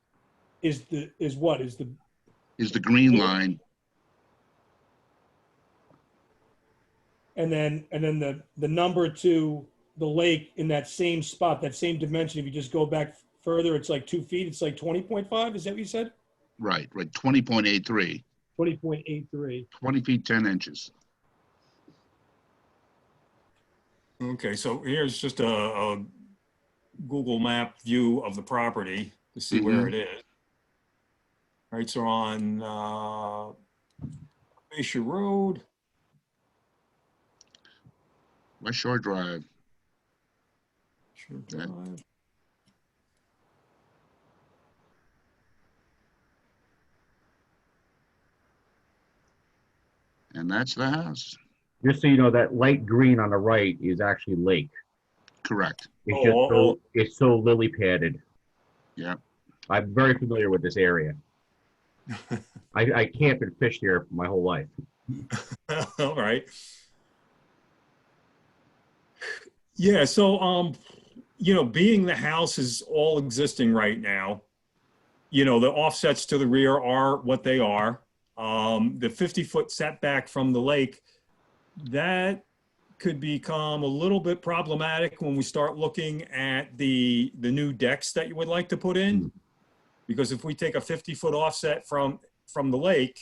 what? Is Is the green line. and then the number to the lake in that same spot, that same dimension. If you just go back further, it's like 2 feet. It's like 20.5. Is that what you said? Right, 20.83, 20.83. 20 feet, 10 inches. Okay, so here's just a Google map view of the property to see where it is. All right, so on Bayshore Road. West Shore Drive. Sure Yeah. Drive. And that's the house. Just so you know, that light green on the right is actually lake. Correct. It's Oh, just oh, so, it's so lily padded. Yeah. I'm very familiar with this area. I camped and fished here my whole life. All right. Yeah, so you know, being the house is all existing right now, you know, the offsets to the rear are what they are. The 50-foot setback from the lake, that could become a little bit problematic when we start looking at the new decks that you would like to put in. Because if we take a 50-foot offset from the lake,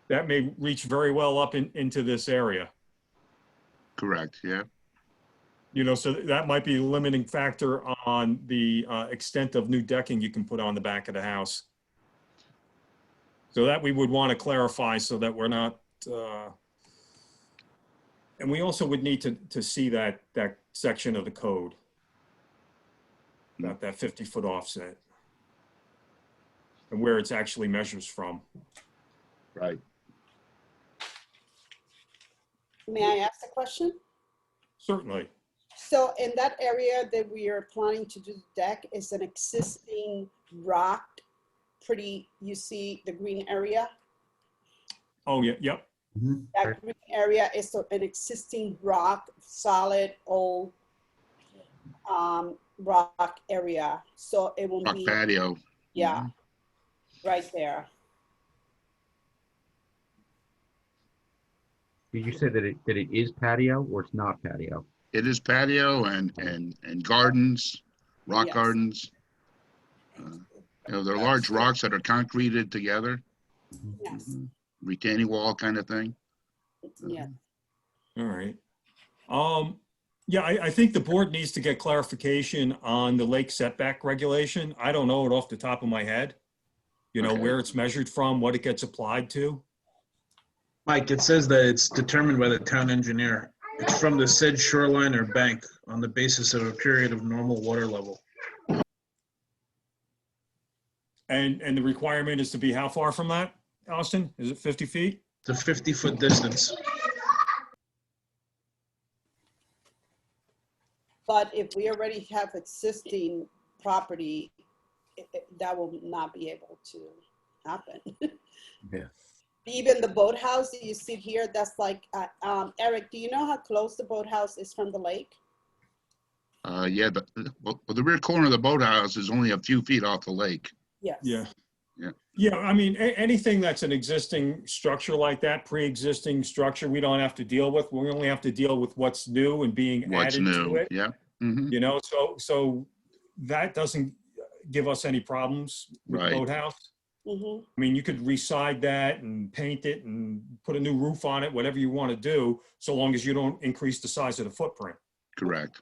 that may reach very well up into this area. Correct. Yeah. You know, so that might be a limiting factor on the extent of new decking you can put on the back of the house. So that we would want to clarify so that we're not, and we also would need to see that section of the code, about that 50-foot offset, and where it's actually measures from. Right. May I ask a question? Certainly. So in that area that we are planning to do the deck is an existing rock, you see the green area? Oh, yeah, yep. That green area is an existing rock, solid, old rock area. So it will Rock be, patio. yeah, right there. Did you say that it is patio or it's not patio? It is patio and gardens, rock Yes. gardens. You know, they're large rocks that are concreted together, Yes, retaining wall kind of thing. yeah. All right. Yeah, I think the board needs to get clarification on the lake setback regulation. I don't know it off the top of my head. You know, Okay. where it's measured from, what it gets applied to. Mike, it says that it's determined by the town engineer. It's from the said shoreline or bank on the basis of a period of normal water level. And the requirement is to be how far from that, Austin? Is it 50 feet? It's a 50-foot distance. But if we already have existing property, that will not be able to happen. Yeah. Even the boathouse that you see here, that's like, Eric, do you know how close the boathouse is from the lake? Yeah, well, the rear corner of the boathouse is only a few feet off the lake. Yes. Yeah. Yeah. Yeah, I mean, anything that's an existing structure like that, pre-existing structure, we don't have to deal with. We only have to deal with what's new and being What's added to new? it. Yeah. Mhm. You know, so that doesn't give us any problems with the Right. boathouse. Mm-hmm. I mean, you could reside that and paint it and put a new roof on it, whatever you want to do, so long as you don't increase the size of the footprint. Correct.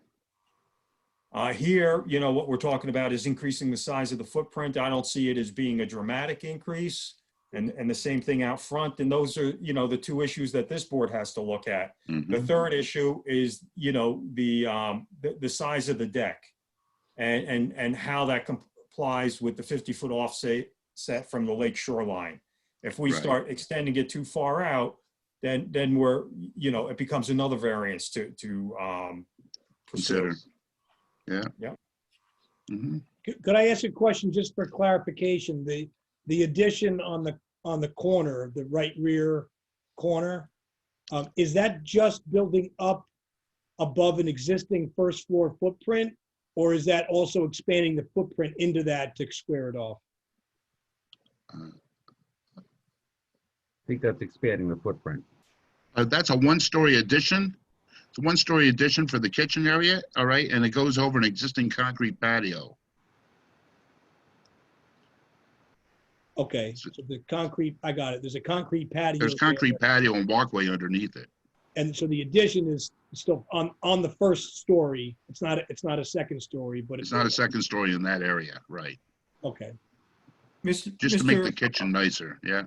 Here, you know, what we're talking about is increasing the size of the footprint. I don't see it as being a dramatic increase. And the same thing out front. And those are, you know, the two issues that this board has to look at. Mhm. The third issue is, you know, the size of the deck and how that complies with the 50-foot offset from the lake shoreline. If we Right. start extending it too far out, then we're, you know, it becomes another variance to pursue. Consider. Yeah. Yeah. Mhm. Could I ask a question just for clarification? The addition on the corner, the right rear corner, is that just building up above an existing first floor footprint? Or is that also expanding the footprint into that to square it off? I think that's expanding the footprint. That's a one-story addition. It's a one-story addition for the kitchen area, all right? And it goes over an existing concrete patio. Okay, so the concrete, I got it. There's a concrete patio. There's there, concrete patio and walkway underneath it. and so the addition is still on the first story. It's not a second story, but It's not a second story in that area, right? Okay. Just to make the kitchen nicer, yeah.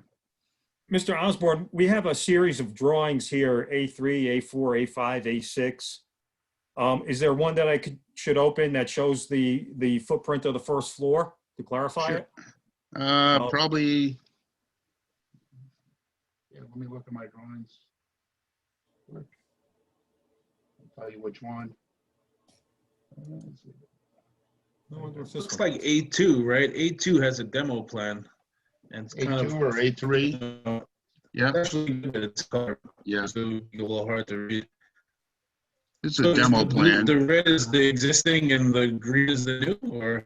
Mr. Osborne, we have a series of drawings here, A3, A4, A5, A6. Is there one that I should open that shows the footprint of the first floor to clarify Sure. it? Probably. Yeah, let me look at my drawings. I'll tell you which one. Let's see. I wonder if this Looks one- like A2, right? A2 has a demo plan. And it's kind A2 of. or A3? Yeah, Actually, it's color, yeah. so it's a little hard to read. It's a So demo plan. The red is the existing and the green is the new, or?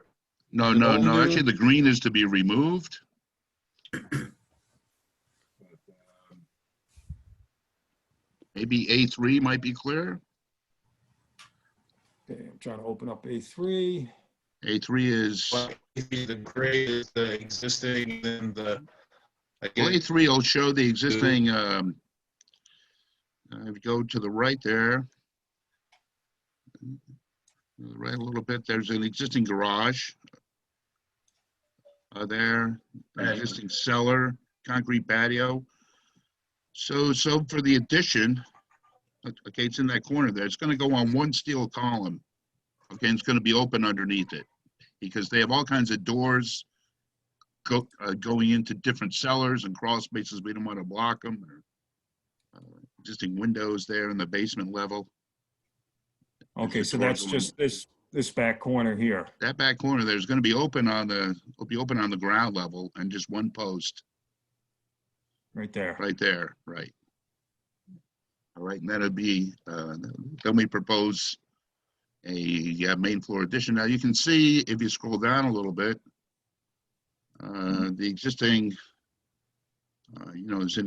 No, the no, old no. new? Actually, the green is to be removed. Maybe A3 might be clear. Okay, I'm trying to open up A3. A3 is, well, The gray is the existing and the. A3 will show the existing, if you go to the right there, right a little bit, there's an existing garage there, an existing cellar, concrete patio. So for the addition, okay, it's in that corner there. It's going to go on one steel column. Okay, and it's going to be open underneath it because they have all kinds of doors going into different cellars and crawl spaces. We don't want to block them. Or, existing windows there in the basement level. Okay, There's a so door that's going- just this back corner here. That back corner there's going to be open on the ground level and just one post Right there. right there, right. All right, and that'll be then we propose a main floor addition. Now you can see if you scroll down a little bit, the existing, there's an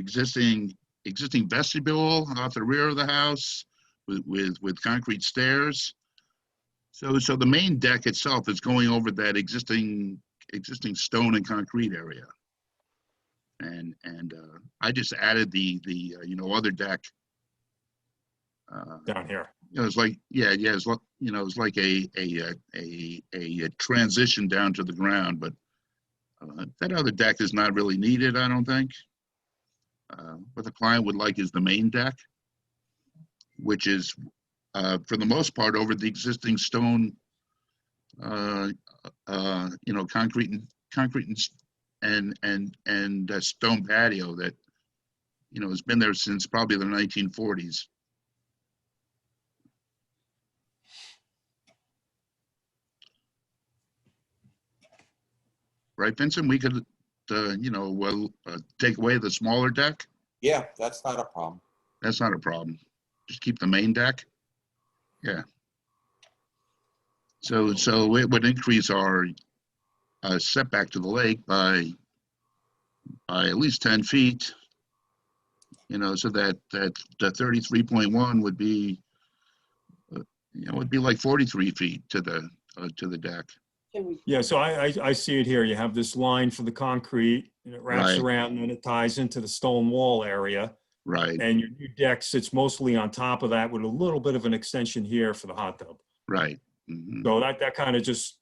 existing vestibule off the rear of the house with concrete stairs. So the main deck itself is going over that existing stone and concrete area. And I just added the other deck. Down here. It's like, it's like, it's like a transition down to the ground, but that other deck is not really needed, I don't think. What the client would like is the main deck, which is, for the most part, over the existing stone, concrete and stone patio that, has been there since probably the 1940s. Right, Vincent? We could, take away the smaller deck. Yeah, that's not a problem. That's not a problem. Just keep the main deck. Yeah. So it would increase our setback to the lake by at least 10 feet. So that the 33.1 would be, would be like 43 feet to the deck. Yeah, so I see it here. You have this line for the concrete and it wraps Right. around and then it ties into the stone wall area. Right, And your new deck sits mostly on top of that with a little bit of an extension here for the hot tub. right. Mhm. So that kind of just,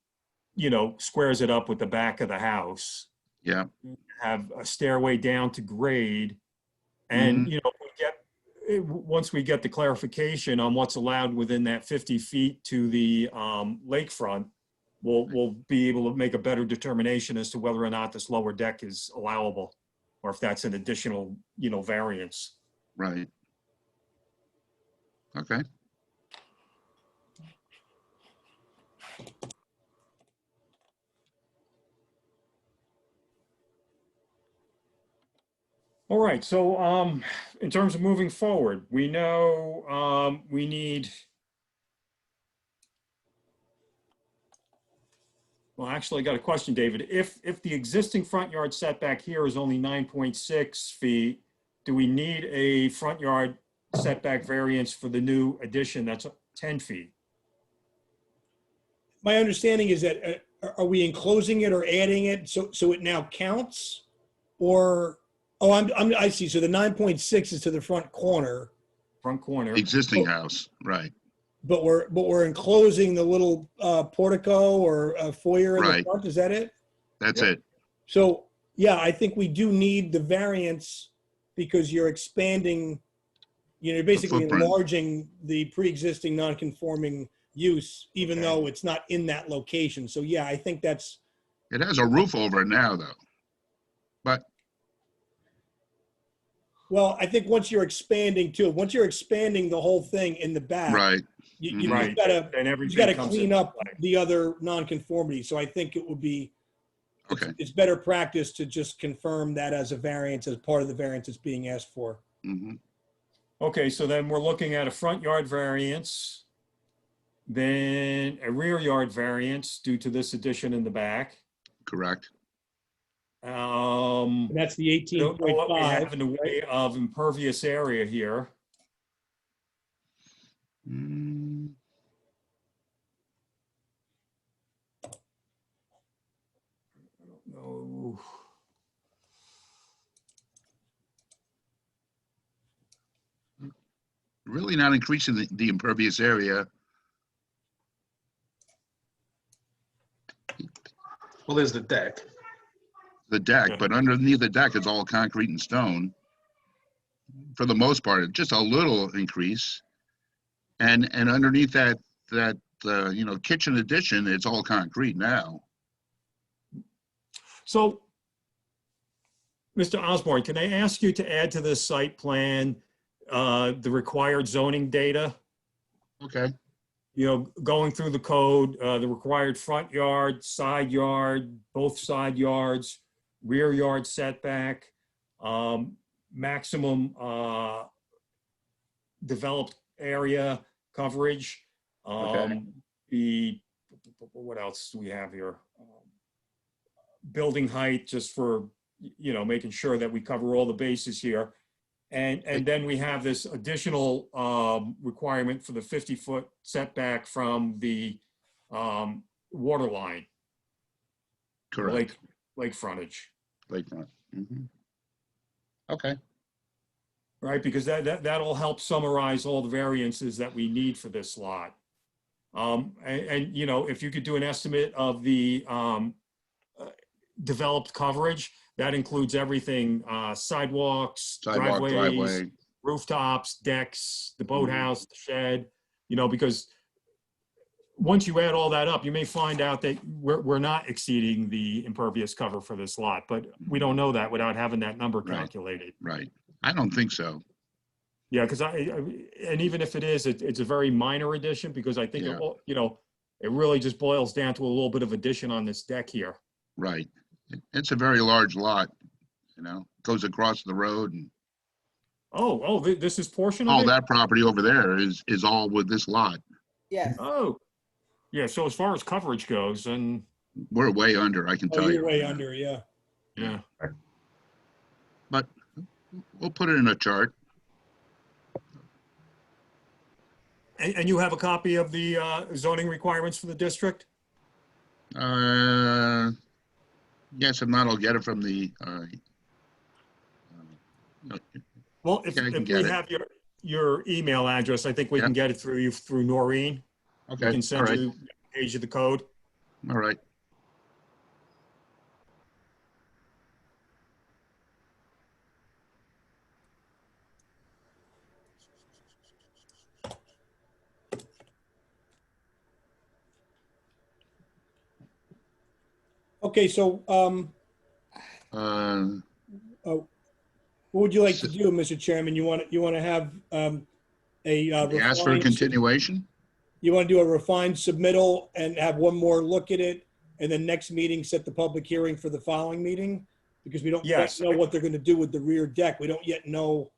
squares it up with the back of the house. Yeah, Have a stairway down to grade. And, once we get the clarification on what's allowed within that 50 feet to the lakefront, we'll be able to make a better determination as to whether or not this lower deck is allowable or if that's an additional, variance. right. Okay. All right, so in terms of moving forward, we know we need, well, actually, I got a question, David. If the existing front yard setback here is only 9.6 feet, do we need a front yard setback variance for the new addition that's 10 feet? My understanding is that, are we enclosing it or adding it so it now counts? Or, I see. So the 9.6 is to the front corner, Front corner. Existing house, right, but we're enclosing the little portico or foyer in the Right. front. Is that it? that's Yep. it. So, yeah, I think we do need the variance because you're expanding, you're basically footprint. enlarging the pre-existing non-conforming use, even Okay. though it's not in that location. So, yeah, I think that's, It has a roof over it now, though. But, well, I think once you're expanding the whole thing in the back, right, you Right. just gotta, And you everything gotta comes clean into up play. the other non-conformity. So I think it would be, okay. it's better practice to just confirm that as a variance, as part of the variance that's being asked for. Mhm. Okay, so then we're looking at a front yard variance, then a rear yard variance due to this addition in the back. Correct. And that's the I don't know what we have 18.5. in the way of impervious area here. Mm, No. Really not increasing the impervious area. Well, there's the deck. The deck, Yeah. but underneath the deck is all concrete and stone. For the most part, it's just a little increase. And underneath that, kitchen addition, it's all concrete now. So, Mr. Osborne, can I ask you to add to this site plan the required zoning data? Okay, Going through the code, the required front yard, side yard, both side yards, rear yard setback, maximum developed area coverage. Okay. What else do we have here? Building height, just for, making sure that we cover all the bases here. And then we have this additional requirement for the 50-foot setback from the water line, correct. lake frontage, Lakefront. Mhm. Okay, right? Because that'll help summarize all the variances that we need for this lot. If you could do an estimate of the developed coverage, that includes everything, sidewalks, sidewalk, driveways, driveway. rooftops, decks, the boathouse, the shed, because once you add all that up, you may find out that we're not exceeding the impervious cover for this lot, but we don't know that without having that number Right. calculated. Right. I don't think so. Yeah, because and even if it is, it's a very minor addition because I think, Yeah. it really just boils down to a little bit of addition on this deck here. Right. It's a very large lot, goes across the road, and This is portion of all it? that property over there is all with this lot. Yes. Oh, yeah, so as far as coverage goes, and, We're way under, I can Oh, tell you. you're way under, yeah. yeah. But we'll put it in a chart. And you have a copy of the zoning requirements for the district? Yes, if not, I'll get it from the, Well, if Yeah, I can we get it. have your email address, I think we Yeah. can get it through Noreen. We okay, can all send right, you a page of the code. all right. Okay, so Uh, what would you like to do, Mr. Chairman? You want to have a Ask for a refined, continuation? you want to do a refined submittal and have one more look at it, and then next meeting set the public hearing for the following meeting? Because we don't yet Yes. know what they're going to do with the rear deck. We don't yet know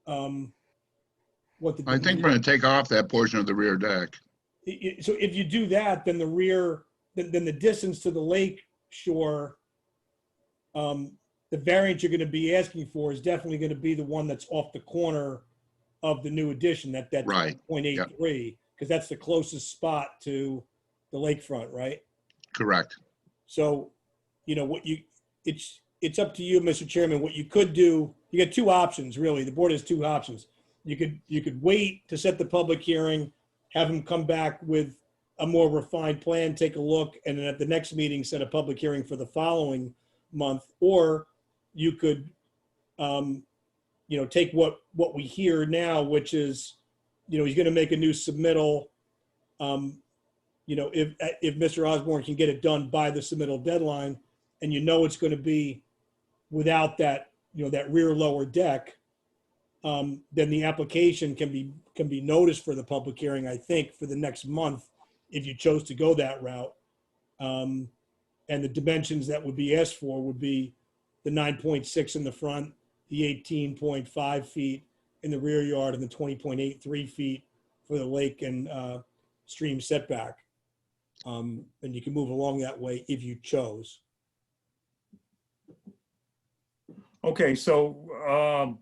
what the. I think we're gonna take off that portion of the rear deck. So if you do that, then the rear, then the distance to the lake shore, the variance you're going to be asking for is definitely going to be the one that's off the corner of the new addition, that's Right. 0.83, because that's the closest spot to the lakefront, right? Correct. So, it's up to you, Mr. Chairman. What you could do, you got two options, really. The board has two options. You could wait to set the public hearing, have them come back with a more refined plan, take a look, and then at the next meeting, set a public hearing for the following month. Or you could, take what we hear now, which is, he's going to make a new submittal. If Mr. Osborne can get it done by the submittal deadline, and it's going to be without that, that rear lower deck, then the application can be noticed for the public hearing, I think, for the next month, if you chose to go that route. And the dimensions that would be asked for would be the 9.6 in the front, the 18.5 feet in the rear yard, and the 20.83 feet for the lake and stream setback. And you can move along that way if you chose. Okay, so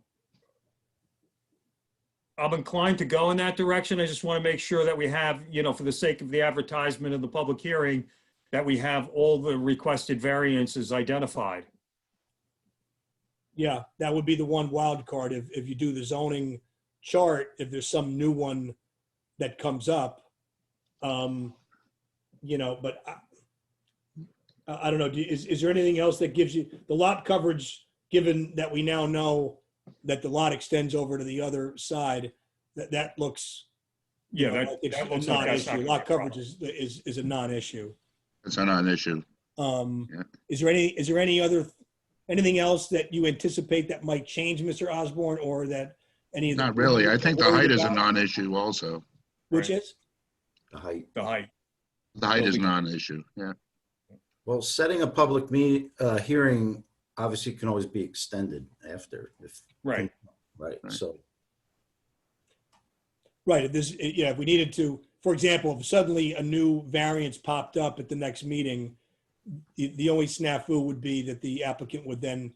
I'm inclined to go in that direction. I just want to make sure that we have, for the sake of the advertisement of the public hearing, that we have all the requested variances identified. Yeah, that would be the one wild card. If you do the zoning chart, if there's some new one that comes up, but I don't know. Is there anything else that gives you the lot coverage, given that we now know that the lot extends over to the other side, that looks, Yeah, like it's that a looks like that's not non-issue. gonna Lot be a coverage is a non-issue. It's not an issue. Yeah. Is there anything else that you anticipate that might change, Mr. Osborne, or that any of the Not really. I board think the worried height is a about? non-issue also. Which Right. is? The height. The height. The height is Well, not an issue, yeah. Well, setting a public hearing obviously can always be extended after. Right. Right. Right. So, Right. If we needed to, for example, if suddenly a new variance popped up at the next meeting, the only snafu would be that the applicant would then,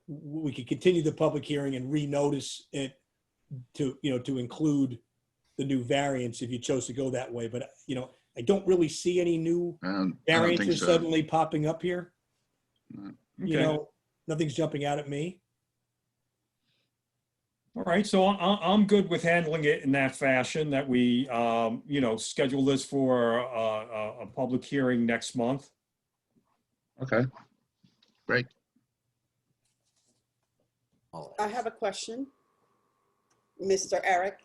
we could continue the public hearing and renotice it to include the new variance if you chose to go that way. But, I don't really see any new I don't think variances so. suddenly popping up here. Okay. Nothing's jumping out at me. All right, so I'm good with handling it in that fashion, that we, schedule this for a public hearing next month. Okay, great. I have a question, Mr. Eric,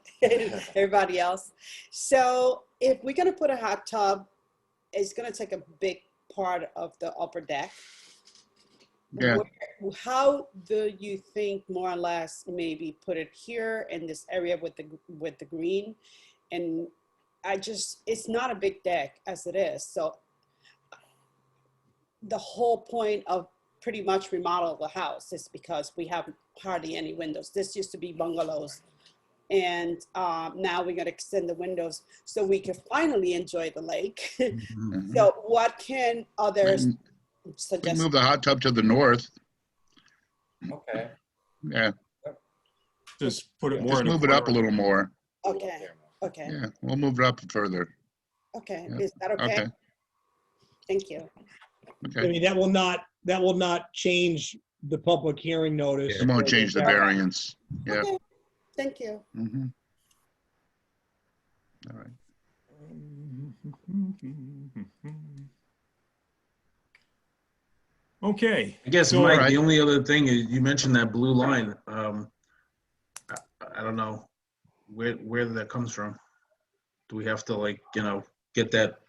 everybody else. So if we're gonna put a hot tub, it's gonna take a big part of the upper deck. Yeah. How do you think, more or less, maybe put it here in this area with the green? And it's not a big deck as it is. So the whole point of pretty much remodel the house is because we have hardly any windows. This used to be bungalows. And now we're gonna extend the windows so we can finally enjoy the lake. Mhm. So what can others We suggest? move the hot tub to the north. Okay. Yeah, Just put it more just in a move it up a corner. little more. Okay, okay, Yeah, we'll move it up further. okay. Yeah. Is that okay? Okay, Thank you. I okay. mean, that will not change the public hearing notice. It won't change the variance. Yeah. Okay, thank you. Mhm. All right. Okay, I guess, So, Mike, alright. the only other thing is you mentioned that blue line. I don't know where that comes from. Do we have to get that?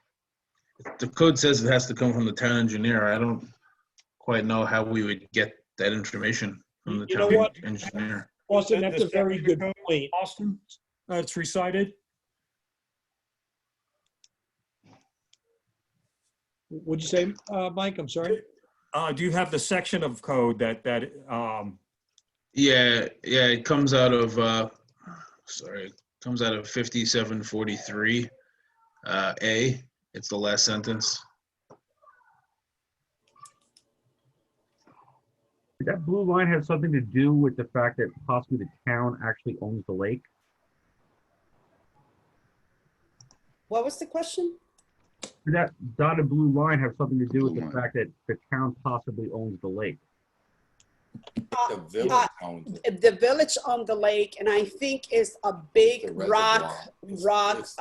The code says it has to come from the town engineer. I don't quite know how we would get that information from the You know town what? engineer. Austin, that's a very good point. Austin, it's recited. What'd you say, Mike? I'm sorry. Do you have the section of code that, Yeah, it comes out of, it comes out of 5743 A. It's the last sentence. Did that blue line have something to do with the fact that possibly the town actually owns the lake? What was the question? Did that dotted blue line have something to do with Blue the line. fact that the town possibly owns the lake? The village owns it. The village on the lake, and I think is a big The rock reservoir. It's-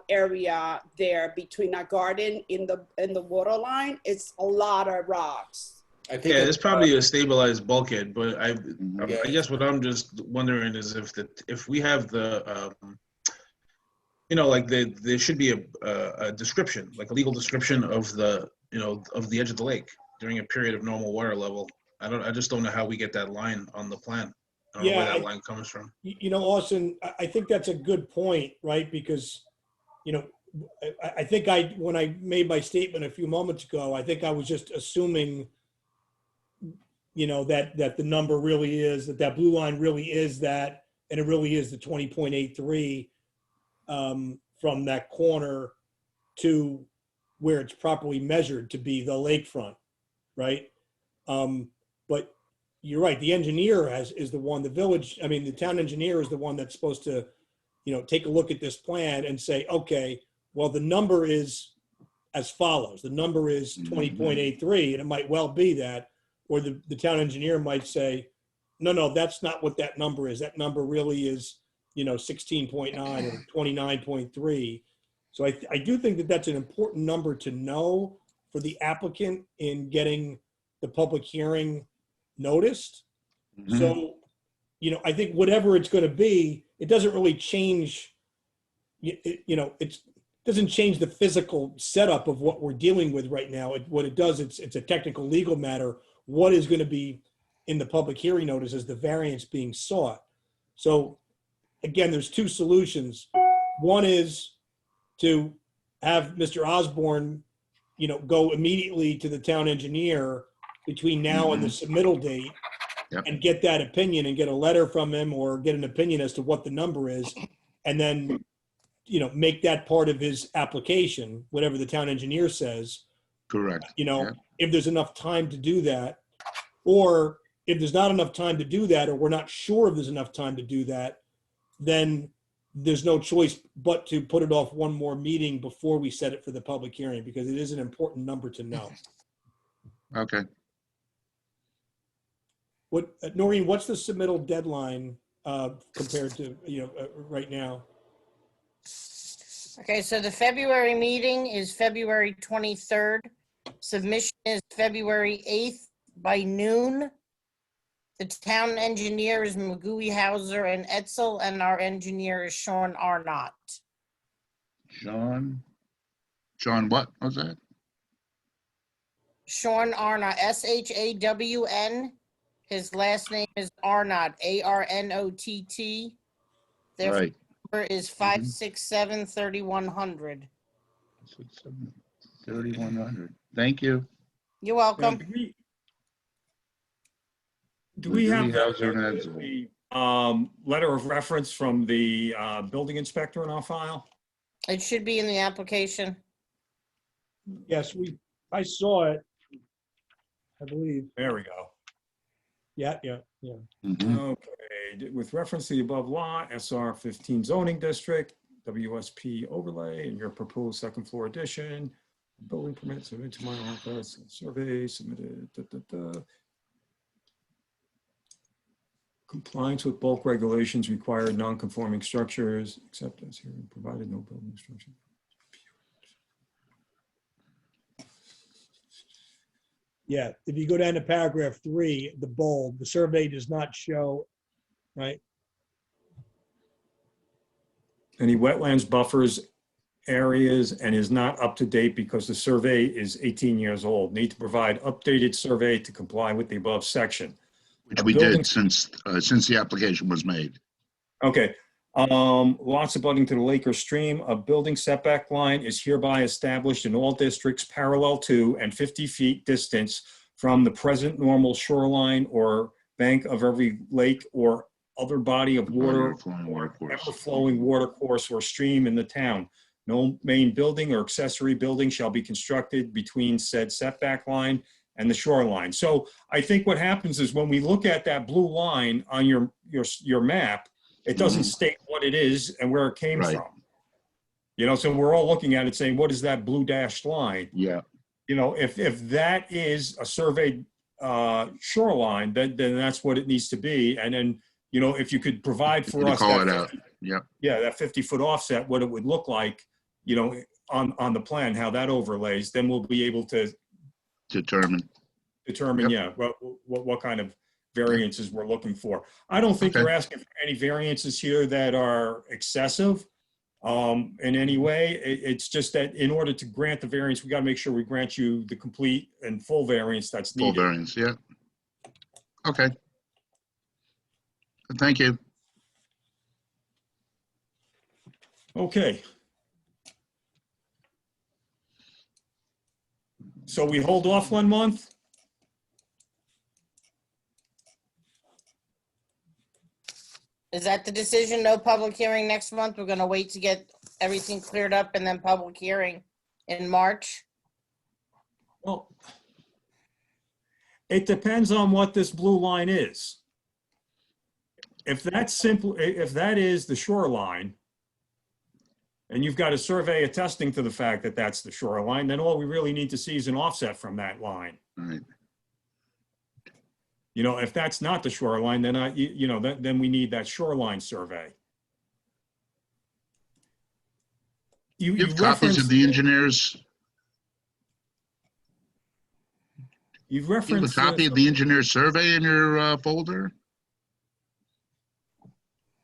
area there between our garden in the water line. It's a lot of rocks. I think Yeah, it's it's probably a stabilized bulkhead, but I Yeah. guess what I'm just wondering is if we have the, like there should be a description, like a legal description of of the edge of the lake during a period of normal water level. I just don't know how we get that line on the plan. I don't know where Yeah, that line comes from. Austin, I think that's a good point, right? Because, I think when I made my statement a few moments ago, I think I was just assuming, that the number really is, that blue line really is that, and it really is the 20.83 from that corner to where it's properly measured to be the lakefront, right? But you're right, the engineer is the one, the town engineer is the one that's supposed to, take a look at this plan and say, okay, well, the number is as follows. The number is 20.83, and it might well be that, or the town engineer might say, no, that's not what that number is. That number really is, 16.9 or 29.3. So I do think that that's an important number to know for the applicant in getting the public hearing noticed. So, I think whatever it's going to be, it doesn't really change, it doesn't change the physical setup of what we're dealing with right now. What it does, it's a technical legal matter. What is going to be in the public hearing notice is the variance being sought. So again, there's two solutions. One is to have Mr. Osborne, go immediately to the town engineer between now and the submittal date. Yep. And get that opinion and get a letter from him or get an opinion as to what the number is. And then, make that part of his application, whatever the town engineer says. Correct. Yep. If there's enough time to do that, or if there's not enough time to do that, or we're not sure if there's enough time to do that, then there's no choice but to put it off one more meeting before we set it for the public hearing, because it is an important number to know. Okay. Noreen, what's the submittal deadline compared to, right now? Okay, so the February meeting is February 23rd. Submission is February 8th by noon. The town engineer is Magui Hauser and Etzel, and our engineer is Sean Arnott. John what was that? Sean Arnott, SHAWN. His last name is Arnott, ARNOTT. Their Right. number is 567-3100. 3100. Thank you. You're welcome. Do we have Hauser and Edsel. the letter of reference from the building inspector in our file? It should be in the application. Yes, I saw it, I believe. There we go. Yeah. Mhm. Okay, with reference to the above law, SR 15 zoning district, WSP overlay, and your proposed second floor addition, building permit submitted to my office, survey submitted, Compliance with bulk regulations required non-conforming structures, except as here provided no building structure. Yeah, if you go down to paragraph 3, the bold, the survey does not show, right? Any wetlands buffers areas and is not up to date because the survey is 18 years old. Need to provide updated survey to comply with the above section. Which we did since the application was made. Okay. Lots abutting to the lake or stream, a building setback line is hereby established in all districts parallel to and 50 feet distance from the present normal shoreline or bank of every lake or other body of water, ever-flowing water course or stream in the town. No main building or accessory building shall be constructed between said setback line and the shoreline. So I think what happens is when we look at that blue line on your map, it doesn't state what it is and where it came from. So we're all looking at it saying, what is that blue dashed line? Yeah. If that is a surveyed shoreline, then that's what it needs to be. And then, if you could provide for To us call that it out. 50 Yep, yeah, that 50-foot offset, what it would look like, on the plan, how that overlays, then we'll be able to determine. determine, Yep. yeah, what kind of variances we're looking for. I don't think Okay. you're asking for any variances here that are excessive in any way. It's just that in order to grant the variance, we got to make sure we grant you the complete and full variance that's Full needed. variance, yeah. Okay. Thank you. Okay. So we hold off 1 month? Is that the decision? No public hearing next month? We're gonna wait to get everything cleared up and then public hearing in March? Well, it depends on what this blue line is. If that's simple, if that is the shoreline, and you've got a survey attesting to the fact that that's the shoreline, then all we really need to see is an offset from that line. All right. If that's not the shoreline, then then we need that shoreline survey. You have copies referenced- of the engineers, You've you have a referenced. copy of the engineer survey in your folder?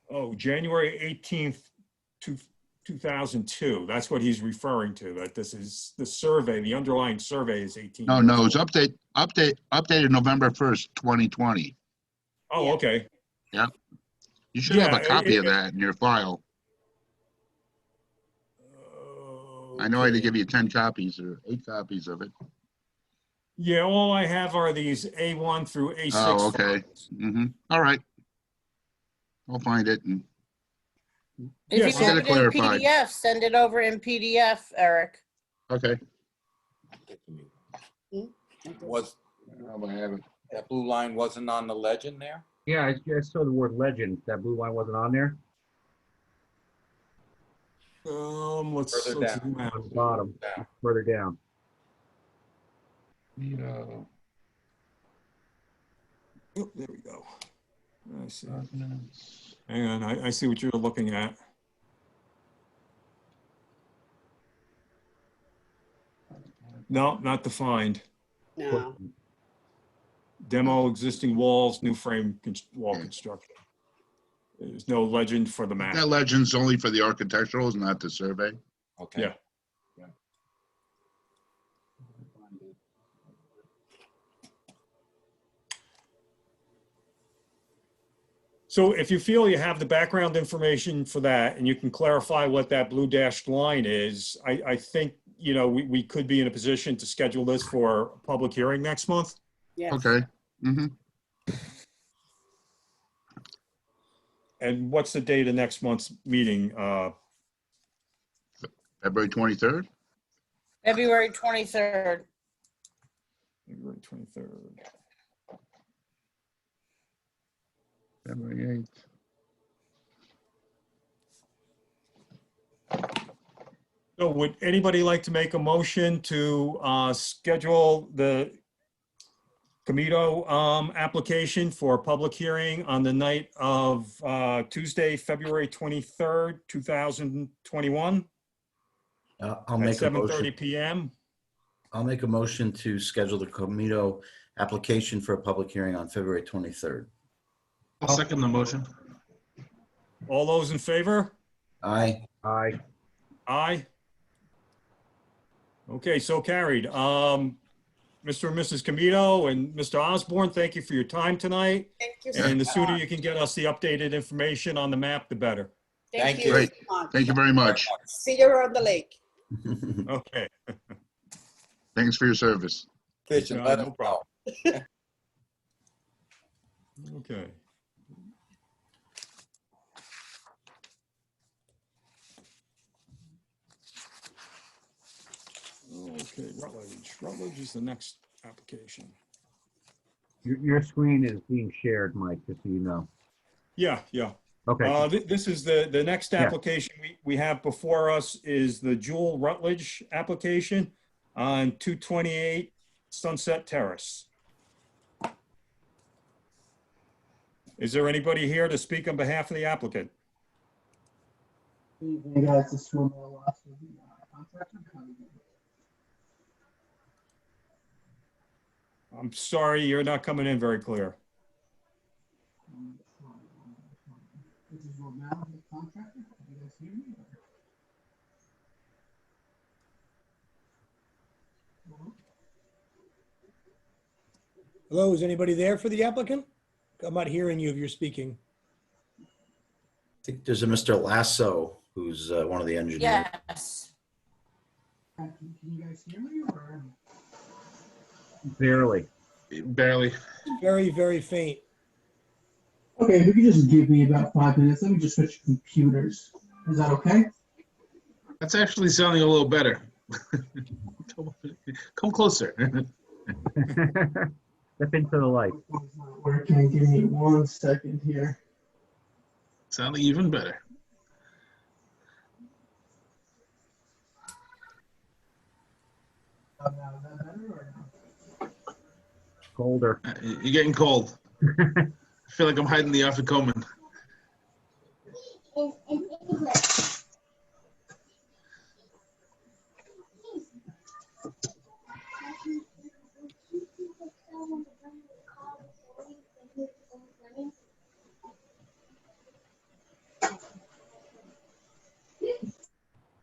Oh, January 18th, 2002. That's what he's referring to, that this is the survey, the underlying survey is 18. No, years no, it's old. updated November 1st, 2020. Oh, Yeah. okay. You should have Yeah, a copy of that in your file. I know I had to Okay. give you 10 copies or 8 copies of it. Yeah, all I have are these A1 through A6. Oh, okay. files. All right. I'll find it and If Yeah, you so- have Get it it in clarified. PDF, send it over in PDF, Eric. okay. Was, I have it. that blue line wasn't on the legend there? Yeah, I saw the word legend. That blue line wasn't on there. Let's Further down. zoom out. On the bottom, further down. Oh, there we go. I see. Hang on, I see what you're looking at. No, not defined. No, Demo existing walls, new frame wall construction. There's no legend for the map. That legend's only for the architecturals, not the survey. Okay. Yeah. So if you feel you have the background information for that and you can clarify what that blue dashed line is, I think, we could be in a position to schedule this for a public hearing next month. yes. Okay. And what's the date of next month's meeting? February 23rd? February 23rd. February 23rd. February 8th. So would anybody like to make a motion to schedule the Comito application for a public hearing on the night of Tuesday, February 23rd, 2021 I'll at make a motion. 7:30 PM? I'll make a motion to schedule the Comito application for a public hearing on February 23rd. I'll second the motion. All those in favor? Aye. Aye. Aye. Okay, so carried. Mr. and Mrs. Comito and Mr. Osborne, thank you for your time tonight. Thank you so And the much. sooner you can get us the updated information on the map, the better. Thank you. Great. so much. Thank you very much. See you on the lake. Okay. Thanks for your service. Fish and No, let no them problem. know. Okay. Okay, Rutledge. Rutledge is the next application. Your screen is being shared, Mike, just so you know. Yeah, yeah. Okay. This is the next Yeah. application we have before us is the Jewel Rutledge application on 228 Sunset Terrace. Is there anybody here to speak on behalf of the applicant? Evening, guys. This is Monroe, contractor. I'm sorry, you're not coming in very clear. This is Romero, the contractor. Can you guys hear me? Hello? Hello, is anybody there for the applicant? I'm not hearing you if you're speaking. I think there's a Mr. Lasso who's one of the engineers. Yes. Can you guys hear me? Or? Barely. Barely. Very, very faint. Okay, if you could just give me about 5 minutes, let me just switch computers. Is that okay? That's actually sounding a little better. Come closer. Step into the light. It's not working. Give me 1 second here. Sounding even better. Now, is that better or no? Colder. You're getting cold. I feel like I'm hiding the afikoman.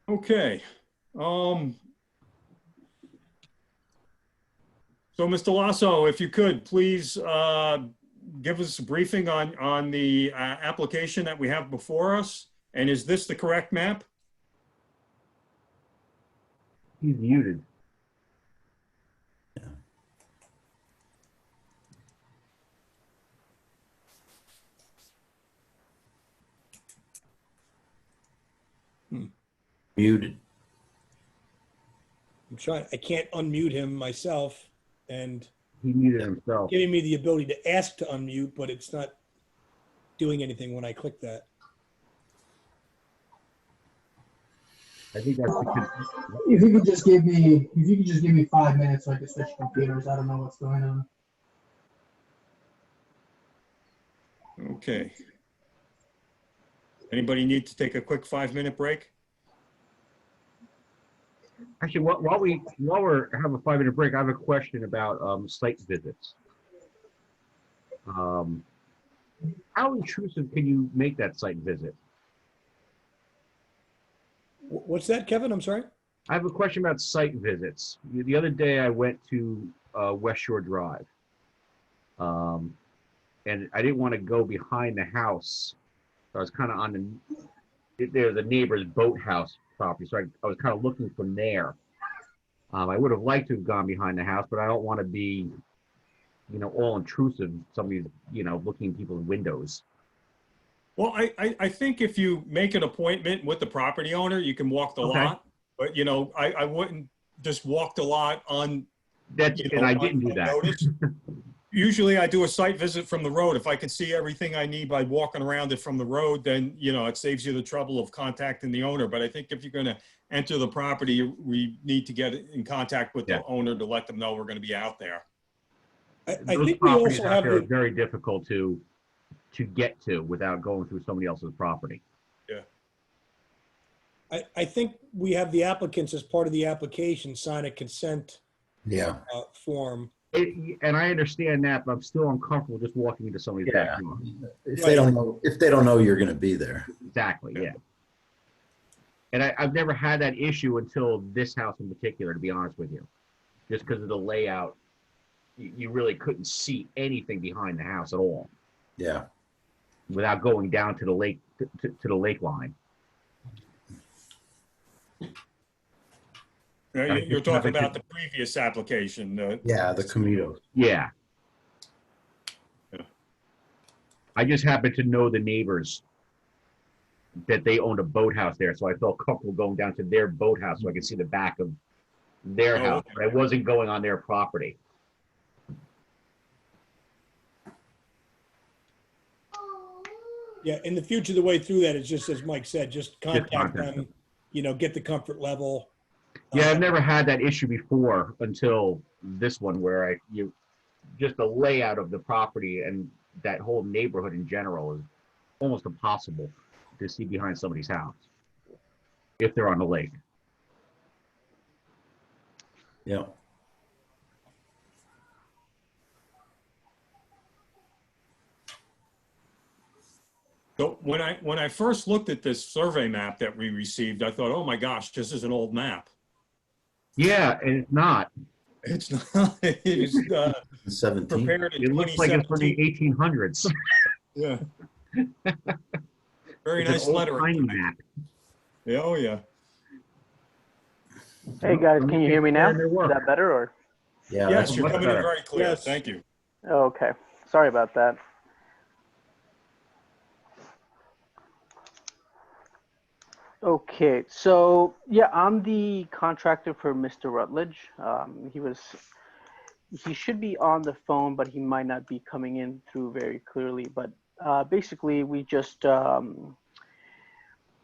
Okay. So Mr. Lasso, if you could, please give us a briefing on the application that we have before us. And is this the correct map? He's muted. Muted. I'm trying, I can't unmute him myself and He muted himself. giving me the ability to ask to unmute, but it's not doing anything when I click that. I think that's because If you could just give me 5 minutes so I can switch computers. I don't know what's going on. Okay. Anybody need to take a quick 5-minute break? actually while we're having a 5-minute break, I have a question about site visits. How intrusive can you make that site visit? What's that, Kevin? I'm sorry. I have a question about site visits. The other day I went to West Shore Drive. And I didn't want to go behind the house. So I was kind of on the neighbor's boathouse property. So I was kind of looking from there. I would have liked to have gone behind the house, but I don't want to be, all intrusive. Somebody's, looking in people's windows. Well, I think if you make an appointment with the property owner, you can walk the lot. But, I wouldn't just walk the lot on. And I didn't do that. Usually I do a site visit from the road. If I can see everything I need by walking around it from the road, then, it saves you the trouble of contacting the owner. But I think if you're going to enter the property, we need to get in contact with the owner to let them know we're going to be out there. I Those think we properties also out have there are the, very difficult to get to without going through somebody else's property. Yeah. I think we have the applicants as part of the application sign a consent Yeah. form. And I understand that, but I'm still uncomfortable just walking into somebody's Yeah. backyard. If they don't know you're going to be there. Exactly, yeah. And I've never had that issue until this house in particular, to be honest with you. Just because of the layout, you really couldn't see anything behind the house at all Yeah. without going down to the lake, to the lake line. You're talking about the previous application. Yeah, the Comito. Yeah. Yeah. I just happen to know the neighbors that they owned a boathouse there, so I felt comfortable going down to their boathouse so I could see the back of their house, okay. but I wasn't going on their property. Yeah, in the future, the way through that is just as Mike said, just contact contact them, get the comfort level. Yeah, I've never had that issue before until this one where just the layout of the property and that whole neighborhood in general is almost impossible to see behind somebody's house if they're on the lake. Yeah. So when I first looked at this survey map that we received, I thought, oh my gosh, this is an old map. Yeah, and it's not. It's not. It was 17. prepared in It looks like it's from the 2017. 1800s. Yeah. Very It's an nice old lettering. timey map. Yeah, oh yeah. Hey guys, can you hear me now? Is Their work. that better or? Yeah, Yes, that's you're much coming in better. very clear. Yes. Thank you. Okay, sorry about that. Okay, so yeah, I'm the contractor for Mr. Rutledge. He should be on the phone, but he might not be coming in through very clearly. But basically, we're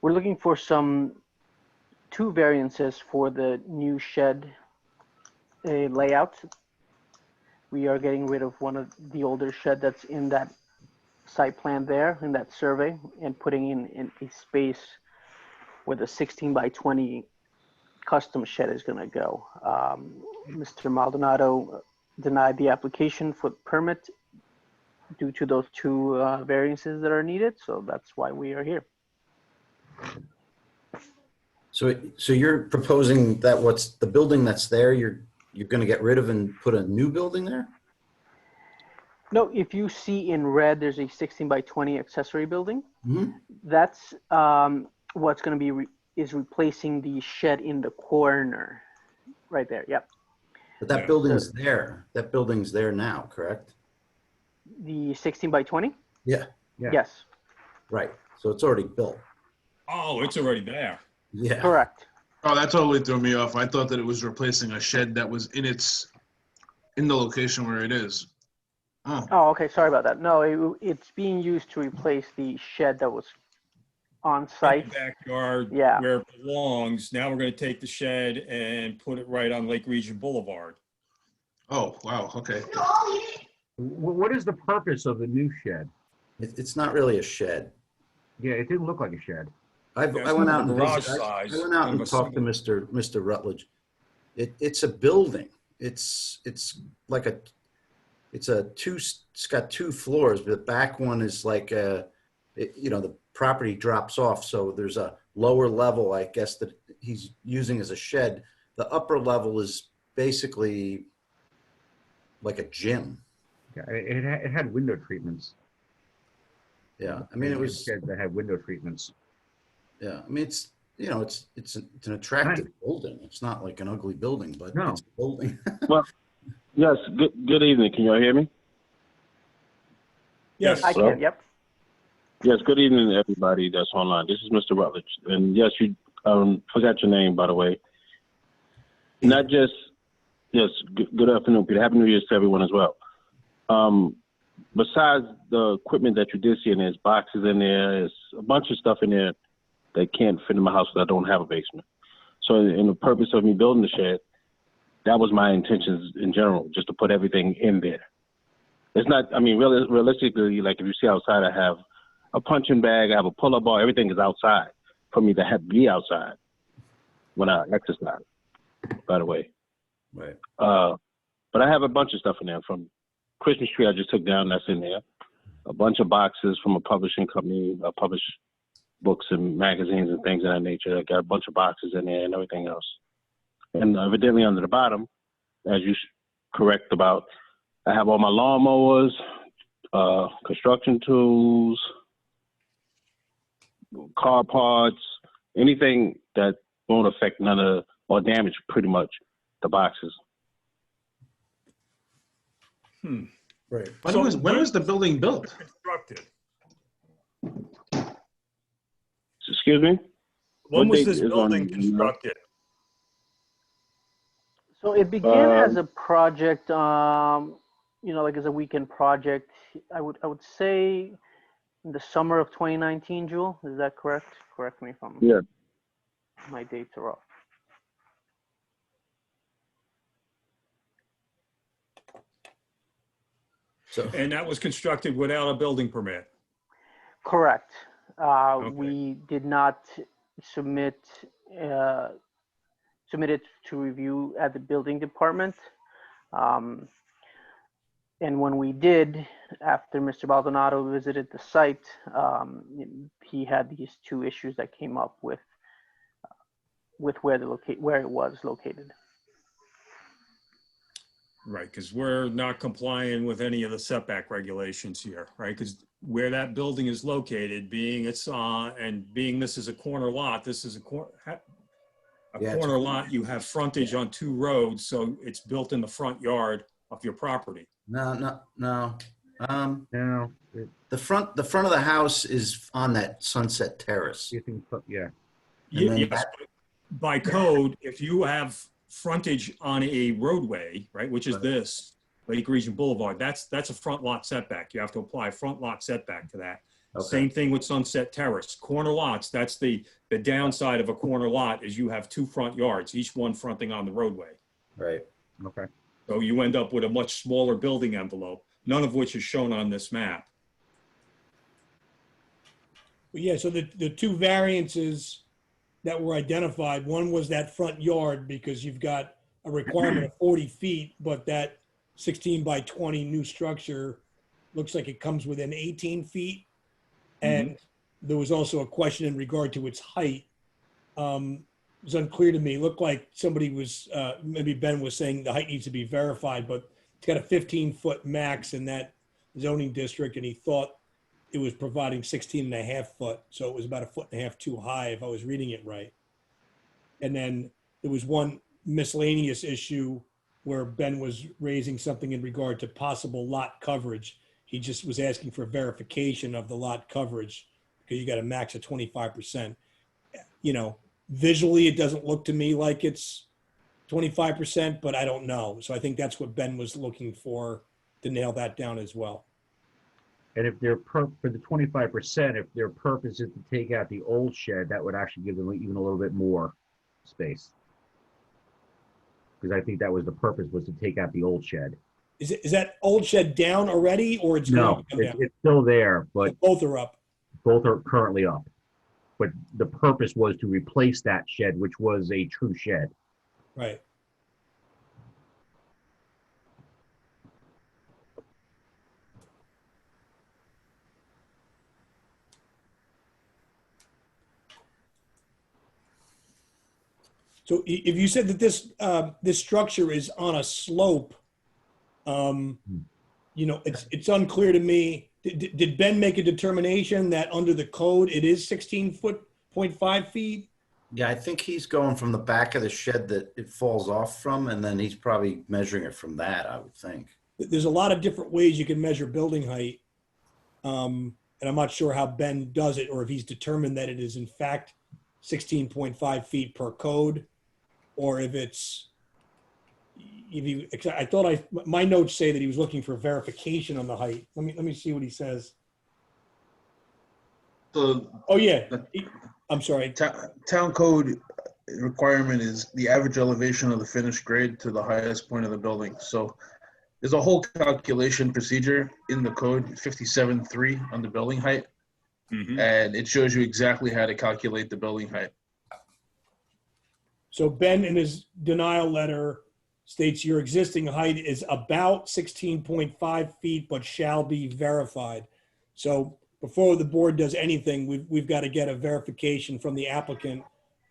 looking for two variances for the new shed layout. We are getting rid of one of the older shed that's in that site plan there, in that survey, and putting in a space where the 16 by 20 custom shed is going to go. Mr. Maldonado denied the application for permit due to those two variances that are needed, so that's why we are here. So you're proposing that what's the building that's there, you're going to get rid of and put a new building there? No, if you see in red, there's a 16 by 20 accessory building. Mm-hmm. That's what's going to be is replacing the shed in the corner right there. Yep. But that Yeah. building's there. That building's there now, correct? The 16 by 20? Yeah. Yeah. Yes. Right. So it's already built. Oh, it's already there. Yeah. Correct. Oh, that totally threw me off. I thought that it was replacing a shed that was in the location where it is. Oh, Oh, okay. Sorry about that. No, it's being used to replace the shed that was on In site. the backyard Yeah. where it belongs. Now we're going to take the shed and put it right on Lake Region Boulevard. oh, wow. Okay. What is the purpose of the new shed? It's not really a shed. Yeah, it didn't look like a shed. Yeah, I it's went more out of a and garage visited. size, I went out kind of and a talked to single- Mr. Rutledge. It's a building. It's like it's got two floors, but the back one is like the property drops off. So there's a lower level, I guess, that he's using as a shed. The upper level is basically like a gym. Yeah, it had window treatments. Yeah. I mean, it was, sheds that had window treatments. yeah. I mean, it's an attractive building. It's not like an ugly building, but No. it's a building. Well, yes. Good evening. Can you all hear me? Yes. I Hello? can. Yep. Yes. Good evening, everybody that's online. This is Mr. Rutledge, and yes, you forgot your name, by the way. Not just yes. Good afternoon, Peter. Happy New Year's to everyone as well. Besides the equipment that you did see in there's boxes in there, there's a bunch of stuff in there that can't fit in my house because I don't have a basement. So in the purpose of me building the shed, that was my intentions in general, just to put everything in there. It's not, I mean, realistically, like if you see outside, I have a punching bag, I have a pull-up bar, everything is outside for me to be outside when I exercise, by the way. Right. But I have a bunch of stuff in there from Christmas tree I just took down, that's in there. A bunch of boxes from a publishing company, publish books and magazines and things of that nature. I got a bunch of boxes in there and everything else. And evidently under the bottom, as you correct about, I have all my lawnmowers, construction tools, car parts, anything that won't affect none of, or damage pretty much the boxes. Right. When was the building built? Constructed. Excuse me? When What was date this is on building the- constructed? So it began as a project, like as a weekend project. I would say in the summer of 2019, Jewel. Is that correct? Correct me if Yeah. my dates are off. So, And that was constructed without a building permit. Correct. Okay. We did not submit submit it to review at the building department. And when we did, after Mr. Baldonado visited the site, he had these two issues that came up with where it was located. Right, because we're not complying with any of the setback regulations here, right? Because where that building is located, being this is a corner lot, this is Yeah, corner lot, you have frontage on two roads, so it's built in the front yard of your property. no. No, The front of the house is on that Sunset Terrace. you think, yeah. And then Yes, by code, if you have frontage on a roadway, right, which is this, Lake Region Boulevard, that's a front lot setback. You have to apply front lot setback to that. Okay. Same thing with Sunset Terrace. Corner lots, that's the downside of a corner lot is you have two front yards, each one fronting on the roadway. Right. Okay. So you end up with a much smaller building envelope, none of which is shown on this map. Well, yeah, so the two variances that were identified, one was that front yard because you've got a requirement of 40 feet, but that 16 by 20 new structure looks like it comes within 18 feet. And there was also a question in regard to its height. It was unclear to me. It looked like somebody was, maybe Ben was saying the height needs to be verified, but it's got a 15-foot max in that zoning district, and he thought it was providing 16 and a half foot. So it was about a foot and a half too high if I was reading it right. And then there was one miscellaneous issue where Ben was raising something in regard to possible lot coverage. He just was asking for verification of the lot coverage because you got a max of 25%. You know, visually, it doesn't look to me like it's 25%, but I don't know. So I think that's what Ben was looking for to nail that down as well. And if they're for the 25%, if their purpose is to take out the old shed, that would actually give them even a little bit more space. Because I think that was the purpose, was to take out the old shed. Is that old shed down already, or it's going No, to come down? it's still there, but Both are up. both are currently up. But the purpose was to replace that shed, which was a true shed. Right. So if you said that this structure is on a slope, you know, it's unclear to me. Did Ben make a determination that under the code it is 16.5 feet? Yeah, I think he's going from the back of the shed that it falls off from, and then he's probably measuring it from that, I would think. There's a lot of different ways you can measure building height. And I'm not sure how Ben does it, or if he's determined that it is in fact 16.5 feet per code, or if it's, I thought my notes say that he was looking for verification on the height. Let me see what he says. The Oh yeah, I'm sorry. town code requirement is the average elevation of the finished grade to the highest point of the building. So there's a whole calculation procedure in the code, 57.3 on the building height. And it shows you exactly how to calculate the building height. So Ben, in his denial letter, states your existing height is about 16.5 feet, but shall be verified. So before the board does anything, we've got to get a verification from the applicant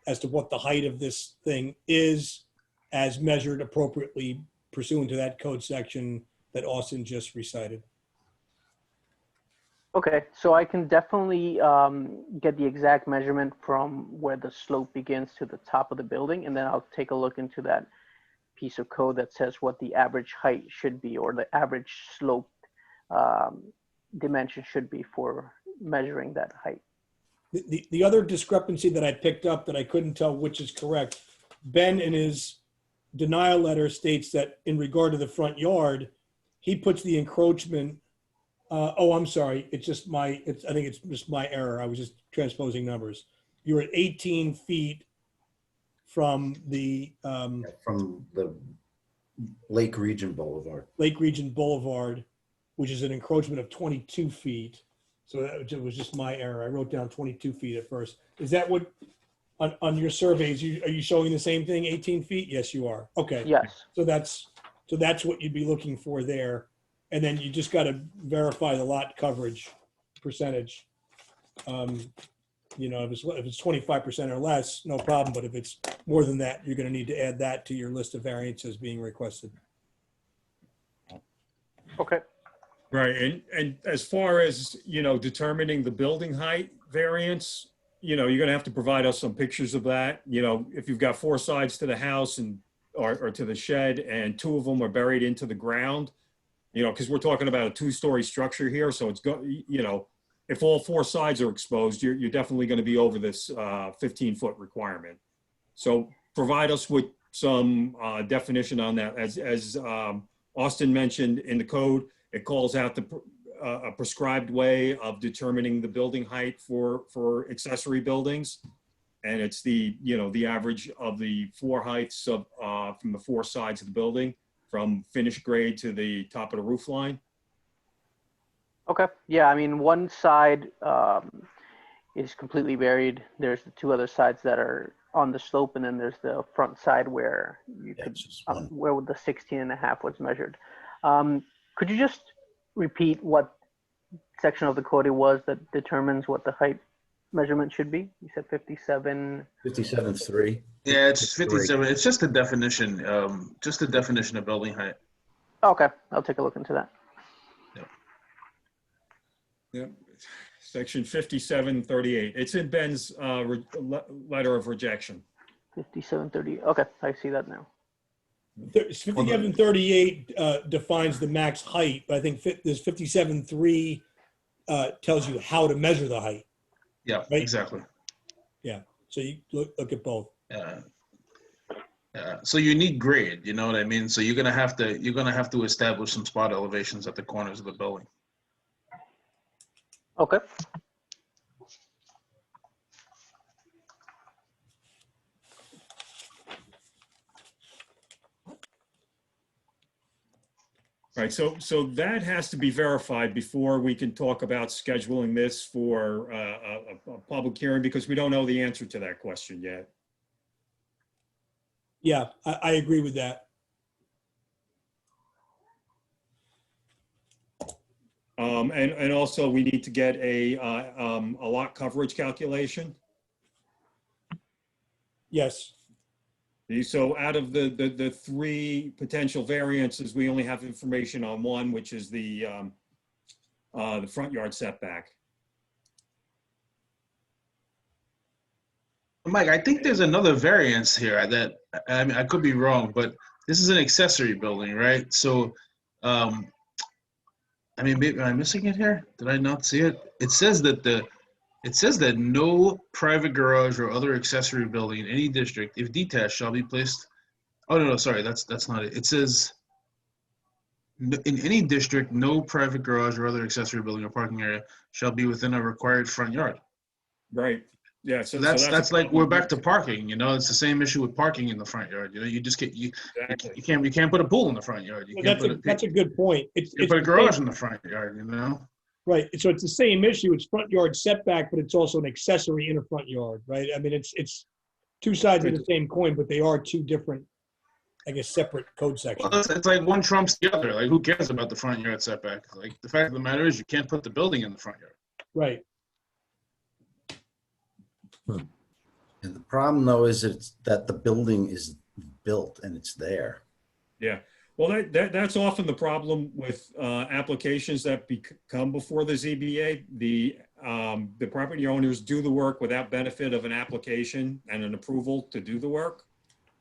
as to what the height of this thing is as measured appropriately pursuant to that code section that Austin just recited. Okay, so I can definitely get the exact measurement from where the slope begins to the top of the building, and then I'll take a look into that piece of code that says what the average height should be, or the average slope dimension should be for measuring that height. The other discrepancy that I picked up that I couldn't tell which is correct, Ben in his denial letter states that in regard to the front yard, he puts the encroachment. Oh, I'm sorry. It's just I think it's just my error. I was just transposing numbers. You're at 18 feet from the Lake Region Boulevard. Lake Region Boulevard, which is an encroachment of 22 feet. So that was just my error. I wrote down 22 feet at first. Is that what, on your surveys, are you showing the same thing, 18 feet? Yes, you are. Okay. Yes. So that's what you'd be looking for there. And then you just got to verify the lot coverage percentage. You know, if it's 25% or less, no problem. But if it's more than that, you're going to need to add that to your list of variances being requested. Okay. Right, and as far as, you know, determining the building height variance, you know, you're gonna have to provide us some pictures of that. You know, if you've got 4 sides to the house or to the shed and 2 of them are buried into the ground, you know, because we're talking about a 2-story structure here, so you know, if all 4 sides are exposed, you're definitely gonna be over this 15-foot requirement. So provide us with some definition on that. As Austin mentioned in the code, it calls out a prescribed way of determining the building height for accessory buildings. And it's the, you know, the average of the floor heights of, from the 4 sides of the building, from finished grade to the top of the roof line. Okay. Yeah, I mean, one side is completely buried. There's the 2 other sides that are on the slope, and then there's the front side where you could, where the 16.5 was measured. Could you just repeat what section of the code it was that determines what the height measurement should be? You said 57. 57.3. Yeah, it's 57. It's just a definition, of building height. Okay, I'll take a look into that. Yep. Section 5738. It's in Ben's letter of rejection. 5730. Okay, I see that now. 5738 defines the max height, but I think there's 57.3 tells you how to measure the height. Yeah, right? exactly. Yeah, so you look at both. So you need grade, you know what I mean? So you're gonna have to establish some spot elevations at the corners of the building. Okay. Right, so that has to be verified before we can talk about scheduling this for a public hearing, because we don't know the answer to that question yet. Yeah, I agree with that. And also we need to get a lot coverage calculation. Yes. So out of the 3 potential variances, we only have information on one, which is the front yard setback. Mike, I think there's another variance here that, I mean, I could be wrong, but this is an accessory building, right? So, I mean, maybe am I missing it here? Did I not see it? It says that no private garage or other accessory building in any district, if detached, shall be placed. Oh no, sorry, that's not it. It says in any district, no private garage or other accessory building or parking area shall be within a required front yard. Right. Yeah. So that's like we're back to parking. You know, it's the same issue with parking in the front yard. You know, you just get you can't put a pool in the front yard. That's a good point. It's put a garage in the front yard. You know. Right. So it's the same issue. It's front yard setback, but it's also an accessory in a front yard, right? I mean, it's 2 sides of the same coin, but they are 2 different, I guess, separate code sections. Well, it's like one trumps the other. Like, who cares about the front yard setback? Like, the fact of the matter is, you can't put the building in the front yard. Right. And the problem, though, is that the building is built and it's there. Yeah. Well, that's often the problem with applications that come before the ZBA. The property owners do the work without benefit of an application and an approval to do the work.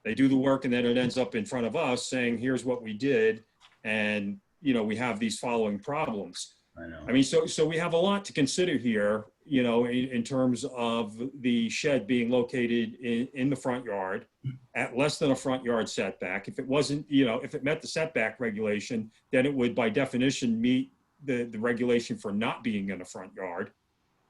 They do the work and then it ends up in front of us saying, here's what we did. And, you know, we have these following problems. I know. I mean, so we have a lot to consider here, you know, in terms of the shed being located in the front yard at less than a front yard setback. If it wasn't, you know, if it met the setback regulation, then it would by definition meet the regulation for not being in a front yard.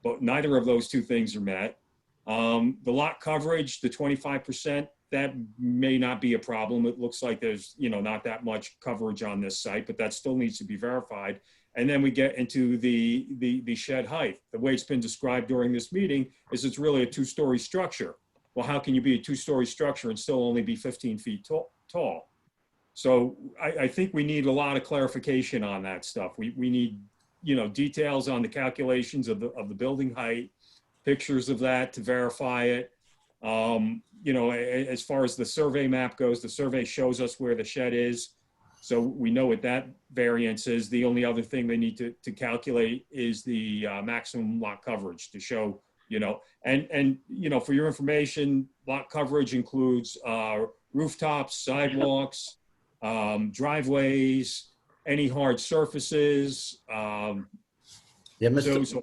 But neither of those 2 things are met. The lot coverage, the 25% that may not be a problem. It looks like there's, not that much coverage on this site, but that still needs to be verified. And then we get into the shed height. The way it's been described during this meeting is it's really a 2-story structure. Well, how can you be a 2-story structure and still only be 15 feet tall? So I think we need a lot of clarification on that stuff. We need, details on the calculations of the building height, pictures of that to verify it. As far as the survey map goes, the survey shows us where the shed is. So we know what that variance is. The only other thing they need to calculate is the maximum lot coverage to show, for your information, lot coverage includes rooftops, sidewalks, driveways, any hard surfaces. So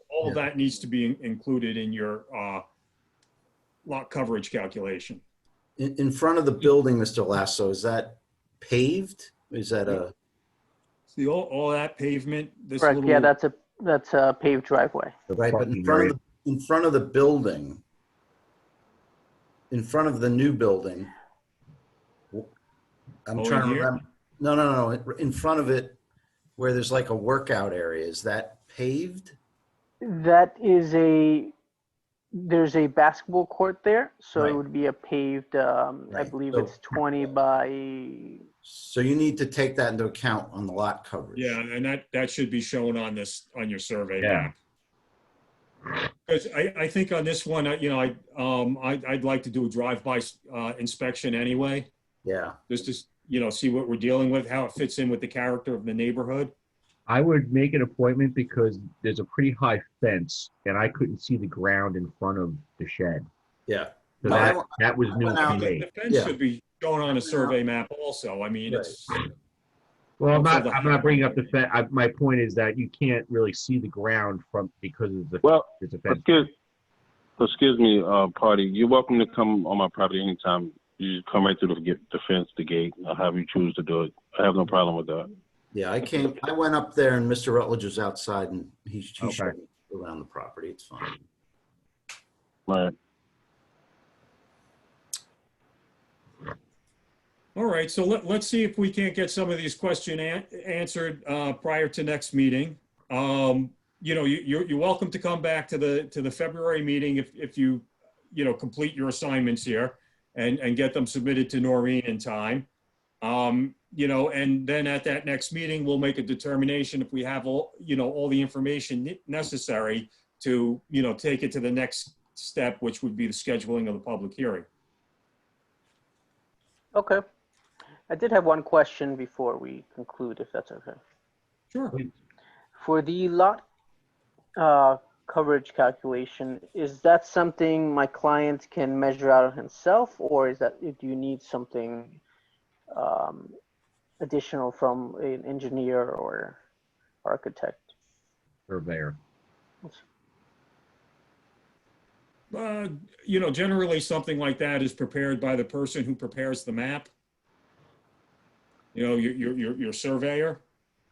all of that needs to be included in your lot coverage calculation. In front of the building, Mr. Lasso, is that paved? Is that See all that pavement? This Correct. little, Yeah, that's a paved driveway. right? But in front of the building, in front of the new building, I'm trying to remember. No. In front of it, where there's like a workout area, is that paved? There's a basketball court there, so Right. it would be a paved, I Right. believe So- it's 20 by, So you need to take that into account on the lot coverage. yeah, and that should be shown on your survey Yeah. map. Because I think on this one, I'd like to do a drive-by inspection anyway, Yeah. just to see what we're dealing with, how it fits in with the character of the neighborhood. I would make an appointment because there's a pretty high fence and I couldn't see the ground in front of the shed. Yeah. So No, that was new to me. The fence should be shown on a survey map also. I mean, it's. Well, I'm not bringing up the fence. My point is that you can't really see the ground because of the there's a fence. Excuse me, party. You're welcome to come on my property anytime. You just come right through the fence, the gate, or however you choose to do it. I have no problem with that. Yeah, I went up there and Mr. Rutledge was outside and he Okay. showed me around the property. It's fine. Right. All right, so let's see if we can't get some of these questions answered prior to next meeting. You're welcome to come back to the February meeting if you complete your assignments here and get them submitted to Noreen in time. And then at that next meeting, we'll make a determination if we have all the information necessary to, take it to the next step, which would be the scheduling of the public hearing. okay. I did have one question before we conclude, if that's okay. Sure. For the lot coverage calculation, is that something my client can measure out himself, or do you need something additional from an engineer or architect? Surveyor. Generally something like that is prepared by the person who prepares the map. Your surveyor,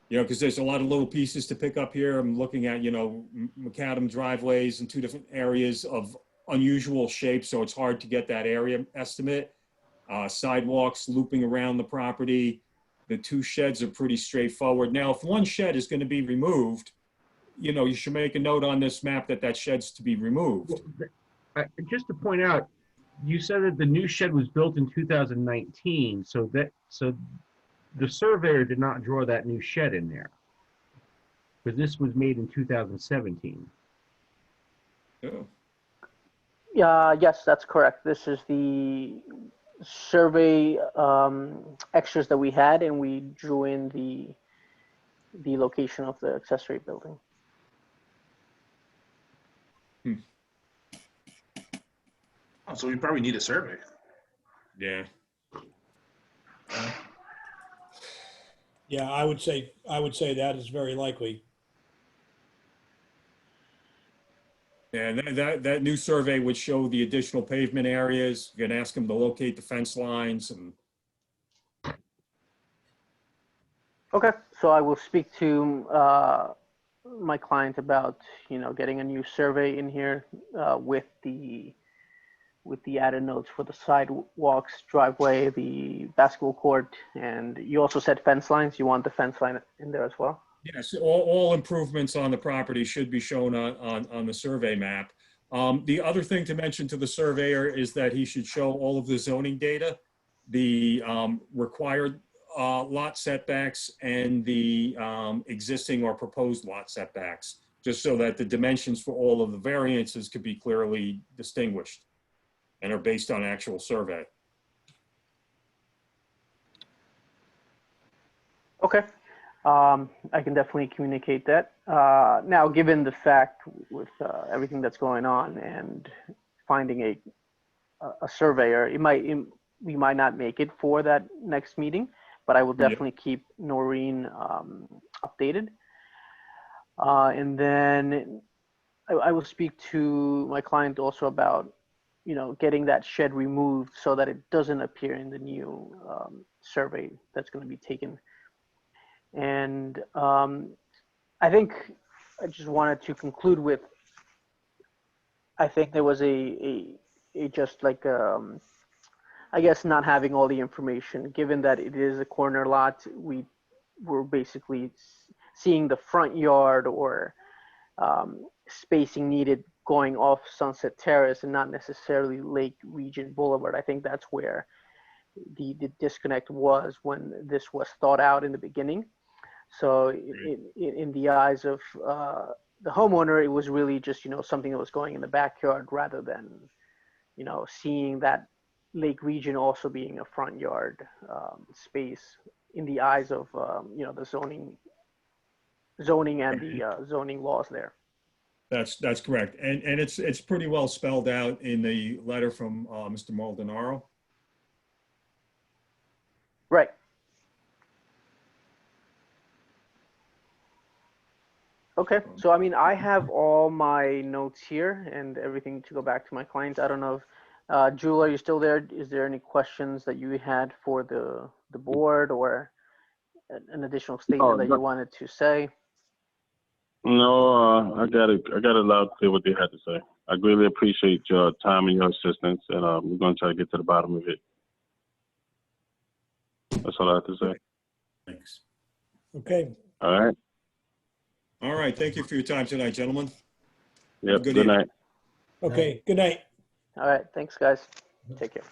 because there's a lot of little pieces to pick up here. I'm looking at, macadam driveways in 2 different areas of unusual shape, so it's hard to get that area estimate. Sidewalks looping around the property. The 2 sheds are pretty straightforward. Now, if one shed is going to be removed, you should make a note on this map that shed's to be removed. Just to point out, you said that the new shed was built in 2019, so the surveyor did not draw that new shed in there, because this was made in 2017. Oh. Yes, that's correct. This is the survey extras that we had, and we drew in the location of the accessory building. Oh, so we probably need a survey. Yeah. Yeah, I would say that is very likely. And that new survey would show the additional pavement areas. You can ask them to locate the fence lines and. Okay, so I will speak to my client about, getting a new survey in here with the with the added notes for the sidewalks, driveway, the basketball court, and you also said fence lines. You want the fence line in there as well? Yes, all improvements on the property should be shown on the survey map. The other thing to mention to the surveyor is that he should show all of the zoning data, the required lot setbacks and the existing or proposed lot setbacks, just so that the dimensions for all of the variances could be clearly distinguished and are based on actual survey. Okay. I can definitely communicate that. Now, given the fact with everything that's going on and finding a surveyor, we might not make it for that next meeting, but I will definitely keep Noreen updated. And then I will speak to my client also about, getting that shed removed so that it doesn't appear in the new survey that's going to be taken. And I think I just wanted to conclude with, I think there was a just like, I guess not having all the information, given that it is a corner lot, we were basically seeing the front yard or spacing needed going off Sunset Terrace and not necessarily Lake Region Boulevard. I think that's where the disconnect was when this was thought out in the beginning. So in the eyes of the homeowner, it was really just, something that was going in the backyard rather than, seeing that Lake Region also being a front yard space in the eyes of, the zoning and the zoning laws there. That's correct. And it's pretty well spelled out in the letter from Mr. Maldonado. Right. Okay, so I have all my notes here and everything to go back to my client. I don't know if, Jewel, are you still there? Is there any questions that you had for the board or an additional statement that you wanted to say? No, I got it loud clear what they had to say. I greatly appreciate your time and your assistance, and we're going to try to get to the bottom of it. That's all I have to say. Thanks. Okay. All right. All right. Thank you for your time tonight, gentlemen. Yep. Good Good night. Okay. Good night. All right, thanks, guys. Take care.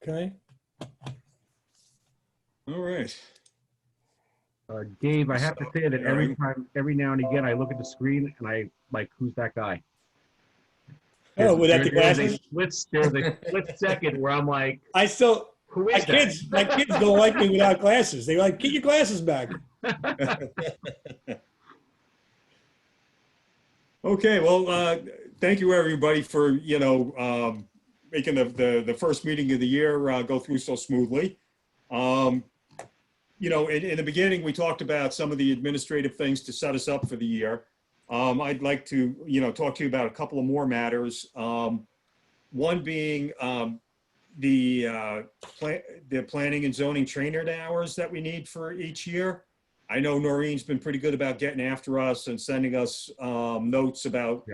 Okay. All right. Dave, I have to say that All right. every now and again, I look at the screen and I like, who's that guy? Oh, without the glasses? There's a split second where I'm like, who is that? My kids don't like me without glasses. They're like, get your glasses back. Okay, well, thank you everybody for, making the first meeting of the year go through so smoothly. In the beginning, we talked about some of the administrative things to set us up for the year. I'd like to, talk to you about a couple of more matters. One being the planning and zoning trainer hours that we need for each year. I know Noreen's been pretty good about getting after us and sending us notes about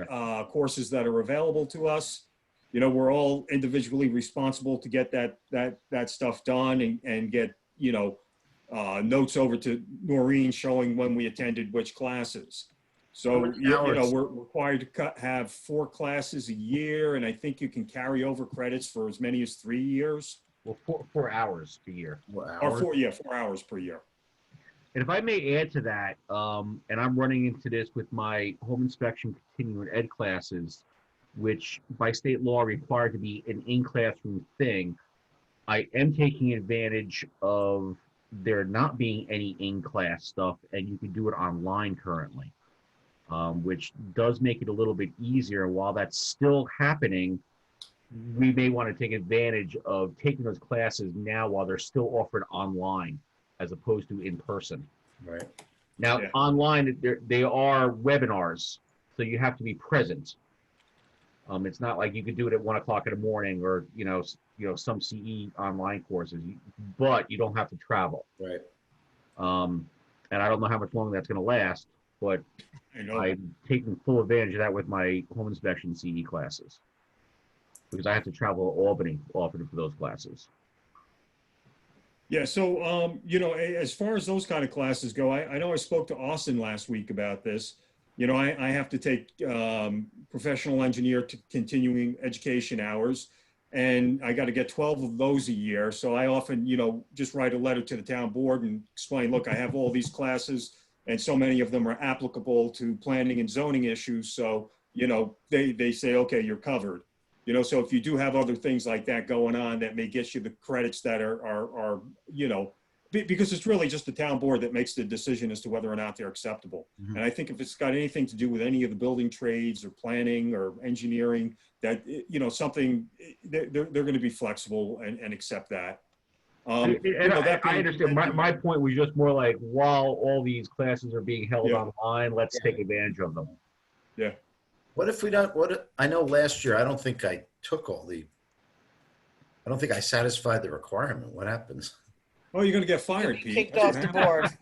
courses that are available to us. We're all individually responsible to get that stuff done and get, notes over to Noreen showing when we attended which classes. So, we're required to have 4 classes a year, and I think you can carry over credits for as many as 3 years. Well, 4 hours a year. 4 hours per year. And if I may add to that, and I'm running into this with my home inspection continuing ed classes, which by state law are required to be an in-classroom thing, I am taking advantage of there not being any in-class stuff, and you can do it online currently, which does make it a little bit easier. While that's still happening, we may want to take advantage of taking those classes now while they're still offered online, as opposed to in person. Right. Now, online, they are webinars, so you have to be present. It's not like you could do it at 1 o'clock in the morning or, some CE online courses, but you don't have to travel. Right. And I don't know how much longer that's going to last, but I know. I'm taking full advantage of that with my home inspection CE classes. Because I have to travel to Albany often for those classes. Yeah, so, as far as those kind of classes go, I know I spoke to Austin last week about this. I have to take professional engineer to continuing education hours, and I got to get 12 of those a year. So I often, just write a letter to the town board and explain, look, I have all these classes, and so many of them are applicable to planning and zoning issues. So, they say, okay, you're covered. So if you do have other things like that going on, that may get you the credits that are because it's really just the town board that makes the decision as to whether or not they're acceptable. Mhm. And I think if it's got anything to do with any of the building trades or planning or engineering, that, something, they're going to be flexible and accept that. I understand. My point was just more like, while all these classes are being held Yeah. online, let's take advantage of them. Yeah. What if we don't, I know last year, I don't think I satisfied the requirement. What happens? Oh, you're going to get fired, Be Pete. kicked That's off what the happens.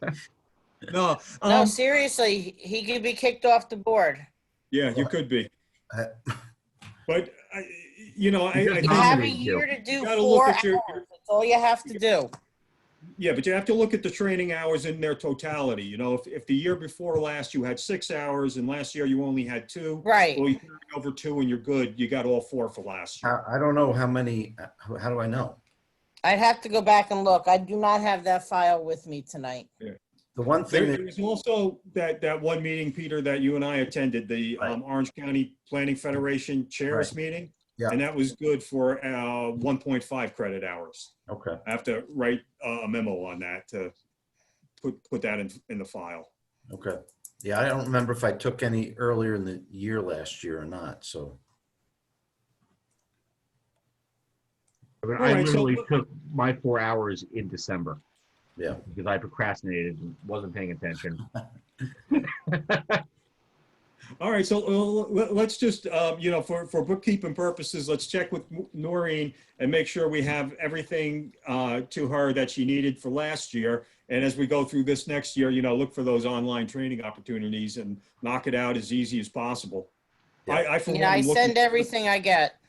board. No, No, seriously, he could be kicked off the board. yeah, you could be. I- But I You think have a nominate you. year to do You gotta look 4 at your- hours. That's all you have to do. Yeah, but you have to look at the training hours in their totality. If the year before last you had 6 hours and last year you only had 2, Right. well, you carry over 2 and you're good. You got all 4 for last year. I don't know how many, how do I know? I'd have to go back and look. I do not have that file with me tonight. The one thing There that, was also that one meeting, Peter, that you and I attended, the Right. Orange County Planning Federation Chairs Right. meeting. Yeah. And that was good for 1.5 credit hours. okay, I have to write a memo on that to put that in the file. okay. Yeah, I don't remember if I took any earlier in the year last year or not, so. I mean, All I right, so- literally took my 4 hours in December Yeah. because I procrastinated and wasn't paying attention. All right, so let's just, for bookkeeping purposes, let's check with Noreen and make sure we have everything to her that she needed for last year. And as we go through this next year, look for those online training opportunities and knock it out as easy as possible. Yeah. I for one, I am looking- send everything I get.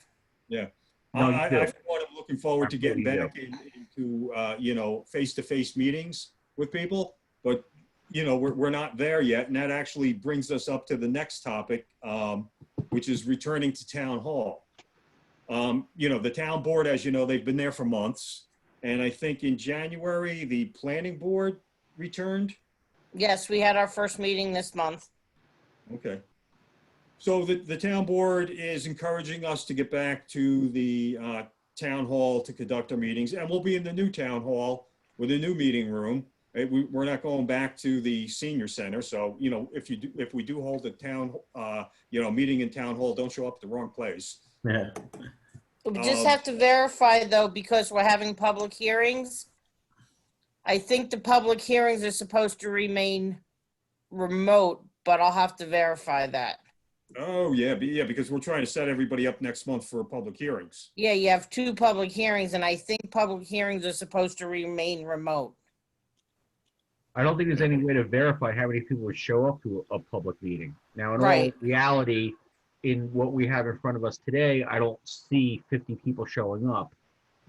Yeah. No, you I do. for one, am looking forward to getting Absolutely back into, face-to-face meetings with people, but we're not there yet. And that actually brings us up to the next topic, which is returning to town hall. The town board, as you know, they've been there for months. And I think in January, the planning board returned. Yes, we had our first meeting this month. Okay. So the town board is encouraging us to get back to the town hall to conduct our meetings. And we'll be in the new town hall with a new meeting room. We're not going back to the senior center. So, if we do hold a town, meeting in town hall, don't show up at the wrong place. Yeah. We just have to verify though, because we're having public hearings. I think the public hearings are supposed to remain remote, but I'll have to verify that. Oh, yeah, because we're trying to set everybody up next month for public hearings. Yeah, you have 2 public hearings and I think public hearings are supposed to remain remote. I don't think there's any way to verify how many people would show up to a public meeting. Now, in all Right. reality, in what we have in front of us today, I don't see 50 people showing up.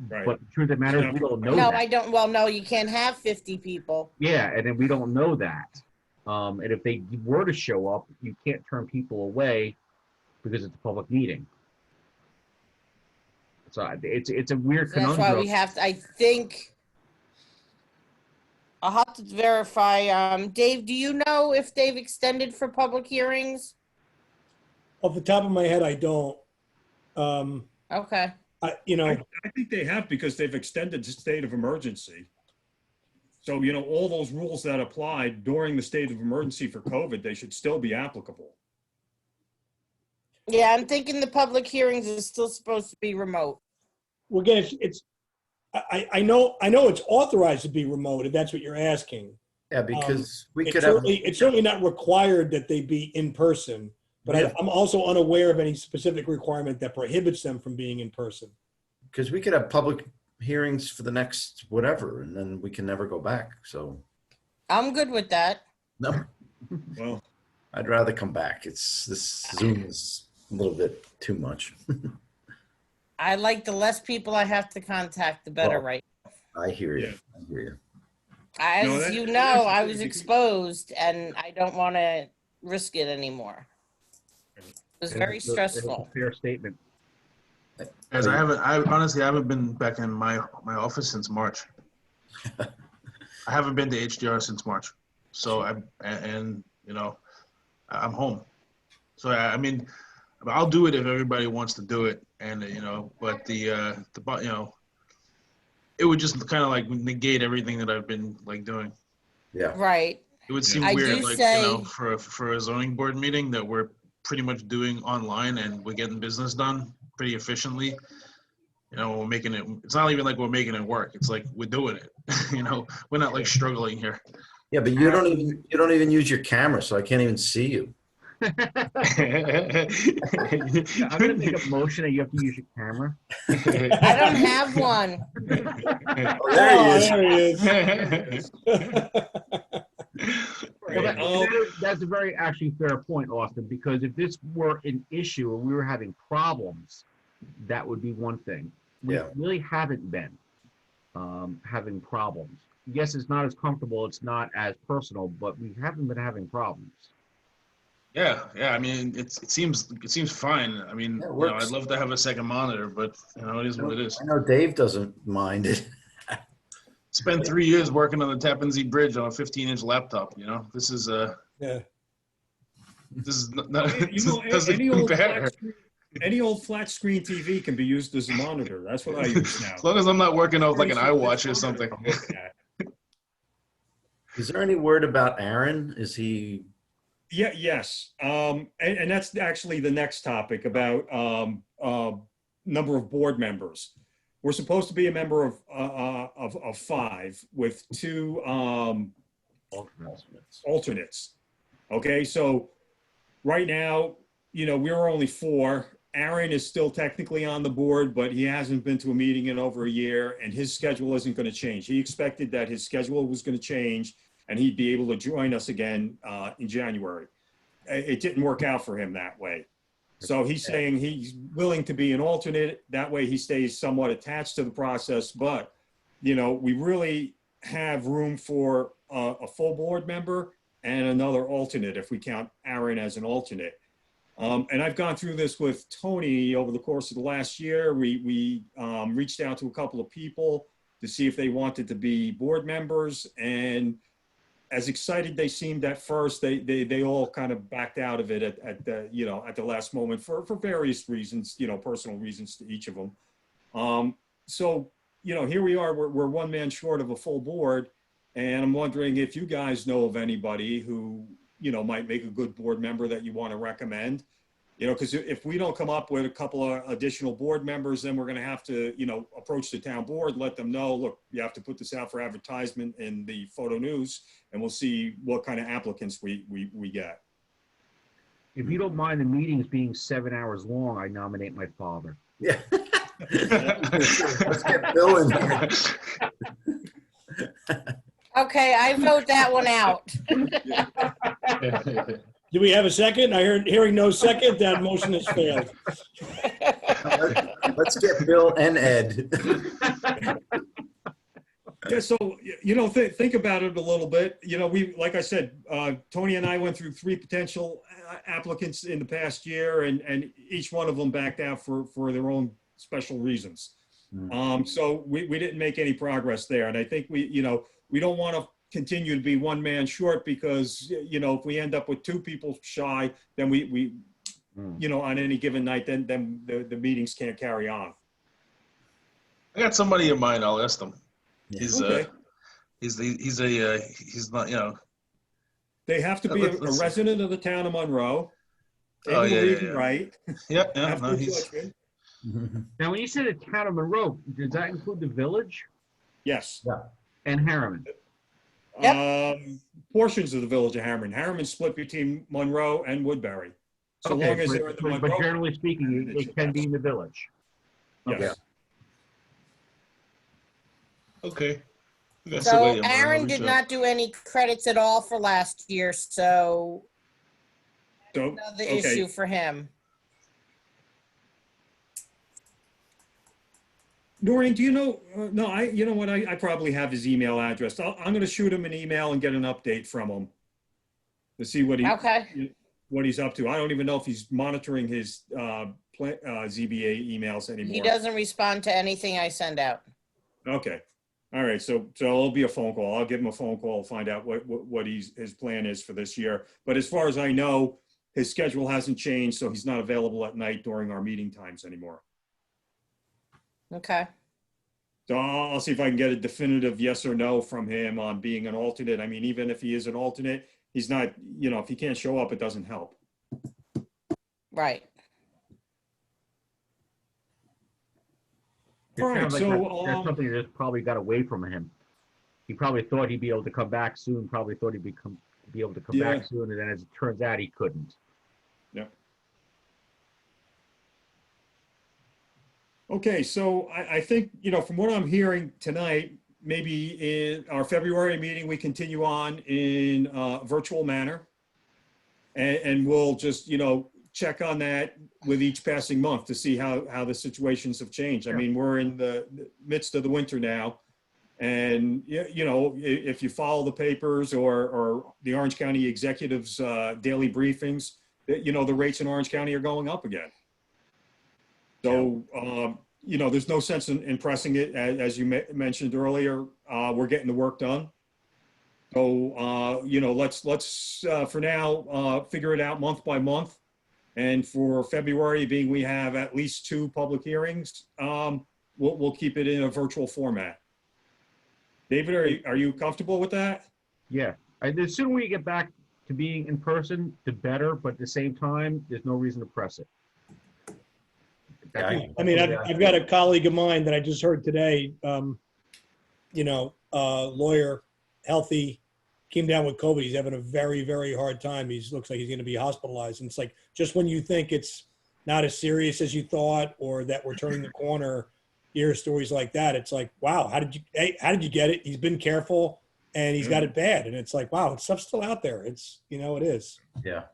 Right. But the truth of the matter is, we don't know No, that. I don't. Well, no, you can't have 50 people. Yeah, and then we don't know that. And if they were to show up, you can't turn people away because it's a public meeting. So it's a weird So that's conundrum. why we have to, I think, I'll have to verify. Dave, do you know if they've extended for public hearings? Off the top of my head, I don't. Okay. I think they have because they've extended the state of emergency. So, all those rules that applied during the state of emergency for COVID, they should still be applicable. Yeah, I'm thinking the public hearings is still supposed to be remote. Well, again, I know it's authorized to be remote, if that's what you're asking. Yeah, because we It's could have, certainly not required that they be in person, but Yeah. I'm also unaware of any specific requirement that prohibits them from being in person. because we could have public hearings for the next whatever, and then we can never go back, so. I'm good with that. No, Well, I'd rather come back. This Zoom is a little bit too much. I like the less people I have to contact, the better, Well, right? I hear you. Yeah. I hear you. No, As that- you that's know, the I thing, was because- exposed and I don't want to risk it anymore. It was very It's a stressful. fair statement. Guys, I honestly haven't been back in my office since March. I haven't been to HDR since March. So I'm home. So I mean, I'll do it if everybody wants to do it, and but it would just kind of like negate everything that I've been like doing. Yeah. Right. It would seem I weird, do like say- for a zoning board meeting that we're pretty much doing online and we're getting business done pretty efficiently. We're making it. It's not even like we're making it work. It's like we're doing it. We're not like struggling here. Yeah, but you don't even use your camera, so I can't even see you. I'm gonna make a motion that you have to use your camera. I don't have one. Oh, there he There is. he is. Well, that's a very actually fair point, Austin, because if this were an issue and we were having problems, that would be one thing. We Yeah. really haven't been having problems. Yes, it's not as comfortable, it's not as personal, but we haven't been having problems. Yeah. I mean, it seems fine. I mean, Yeah, it works. I'd love to have a second monitor, but it is what it is. I know Dave doesn't mind it. Spent 3 years working on the Tappan Zee Bridge on a 15-inch laptop. This is Yeah. this is not, doesn't compare. Any old flat screen TV can be used as a monitor. That's what I use now. As long as I'm not working off like an iWatch or something. Is there any word about Aaron? Is he? Yeah, yes. And that's actually the next topic about number of board members. We're supposed to be a member of 5 with 2 alternates. Okay, so right now, we're only 4. Aaron is still technically on the board, but he hasn't been to a meeting in over a year, and his schedule isn't going to change. He expected that his schedule was going to change, and he'd be able to join us again in January. It didn't work out for him that way. So he's saying he's willing to be an alternate. That way he stays somewhat attached to the process. But, we really have room for a full board member and another alternate if we count Aaron as an alternate. And I've gone through this with Tony over the course of the last year. We reached out to a couple of people to see if they wanted to be board members, and as excited they seemed at first, they all kind of backed out of it at the last moment for various reasons, personal reasons to each of them. So here we are. We're one man short of a full board, and I'm wondering if you guys know of anybody who might make a good board member that you want to recommend. Because if we don't come up with a couple of additional board members, then we're going to have to, approach the town board, let them know, look, you have to put this out for advertisement in the photo news, and we'll see what kind of applicants we get. If you don't mind the meetings being 7 hours long, I nominate my father. Yeah. Let's get Bill in here. Okay, I vote that one out. Do we have a second? Hearing no second, that motion has failed. Let's get Bill and Ed. Yeah, so, think about it a little bit. Like I said, Tony and I went through 3 potential applicants in the past year, and each one of them backed out for their own special reasons. So we didn't make any progress there. And I think we don't want to continue to be one man short, because, if we end up with 2 people shy, then we on any given night, then the meetings can't carry on. I got somebody in mind. I'll ask them. He's Okay. he's not. They have to be a resident of the town of Monroe. Oh, Able yeah, to yeah, read and yeah. write. Yeah. Have No, good he's. judgment. Now, when you say the town of Monroe, does that include the village Yes. and Harriman? Portions of the village of Harriman. Harriman's split between Monroe and Woodbury. So long as they're in the but Monroe. generally speaking, it can be in the village. Yes. Okay. That's the way So I'm gonna Aaron reach did out. not do any credits at all for last year, so So, another okay. issue for him. Noreen, do you know, no, you know what, I probably have his email address. I'm gonna shoot him an email and get an update from him to see Okay. what he's up to. I don't even know if he's monitoring his ZBA emails He anymore. doesn't respond to anything I send out. Okay. All right. So it'll be a phone call. I'll give him a phone call, find out what his plan is for this year. But as far as I know, his schedule hasn't changed, so he's not available at night during our meeting times anymore. Okay. So I'll see if I can get a definitive yes or no from him on being an alternate. I mean, even if he is an alternate, he's not, you know, if he can't show up, it doesn't help. Right. It All right, sounds like so, that's something that just probably got away from him. He probably thought he'd be able to come back soon, probably thought he'd be able to come Yeah. back soon, and then as it turns out, he couldn't. Yep. Okay, so I think, you know, from what I'm hearing tonight, maybe in our February meeting, we continue on in a virtual manner. And we'll just, you know, check on that with each passing month to see how the situations have changed. I mean, we're in the midst of the winter now. And, you know, if you follow the papers or the Orange County executives' daily briefings, you know, the rates in Orange County are going up again. So, you know, there's no sense in pressing it. As you mentioned earlier, we're getting the work done. So, you know, let's for now, figure it out month by month. And for February, being we have at least 2 public hearings, we'll keep it in a virtual format. David, are you comfortable with that? Yeah, the sooner we get back to being in person, the better, but at the same time, there's no reason to press it. I mean, I've got a colleague of mine that I just heard today, you know, lawyer, healthy, came down with COVID. He's having a very, very hard time. Looks like he's going to be hospitalized. And it's like, just when you think it's not as serious as you thought, or that we're turning the corner, you hear stories like that. It's like, wow, how did you get it? He's been careful and he's got it bad. And it's like, wow, stuff's still out there. It's, you know, it is. Yeah.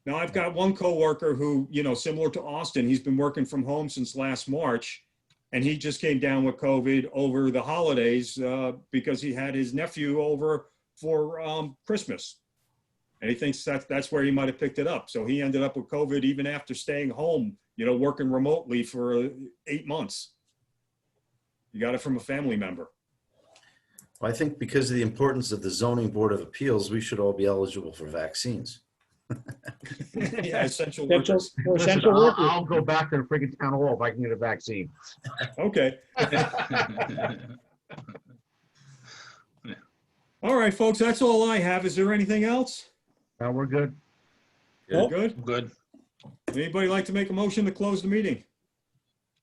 Now, I've got one coworker who, you know, similar to Austin, he's been working from home since last March, and he just came down with COVID over the holidays because he had his nephew over for Christmas. And he thinks that's where he might have picked it up. So he ended up with COVID even after staying home, you know, working remotely for 8 months. You got it from a family member. Well, I think because of the importance of the Zoning Board of Appeals, we should all be eligible for vaccines. Yeah, essential workers. Essential workers. I'll go back to the freaking town hall if I can get a vaccine. Okay. All right, folks, that's all I have. Is there anything else? No, we're good. Nope. Good? Good. Anybody like to make a motion to close the meeting?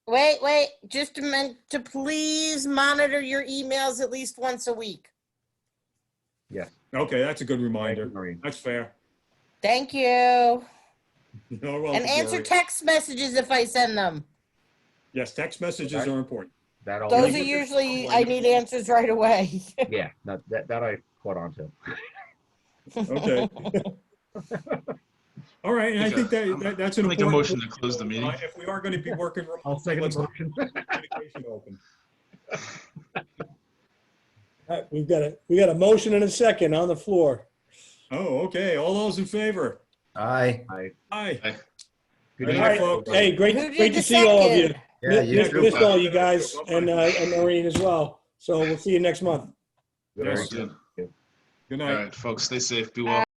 Wait, just a minute, to please monitor your emails at least once a week. Yes. Okay, that's a good reminder. Thank you, Maureen. That's fair. Thank you. You're welcome, And answer Gloria. text messages if I send them. Yes, text messages are important. That all. Those are usually, I need answers right away. Yeah, that I caught on to. Okay. All right, and I think that's an Make a important. motion to close the meeting. If we are going to be working remote, I'll second let's the keep motion. communication open. All right, we got a motion and a second on the floor. Oh, okay. All those in favor? Aye. Aye. Aye. Good All All right, right, folks. hey, Who great did to the see all of you. second? Yeah, you too. Missed all you guys and Noreen as well. So we'll see you next month. Very Yes. good. Good All night. right, folks, stay safe. Be well.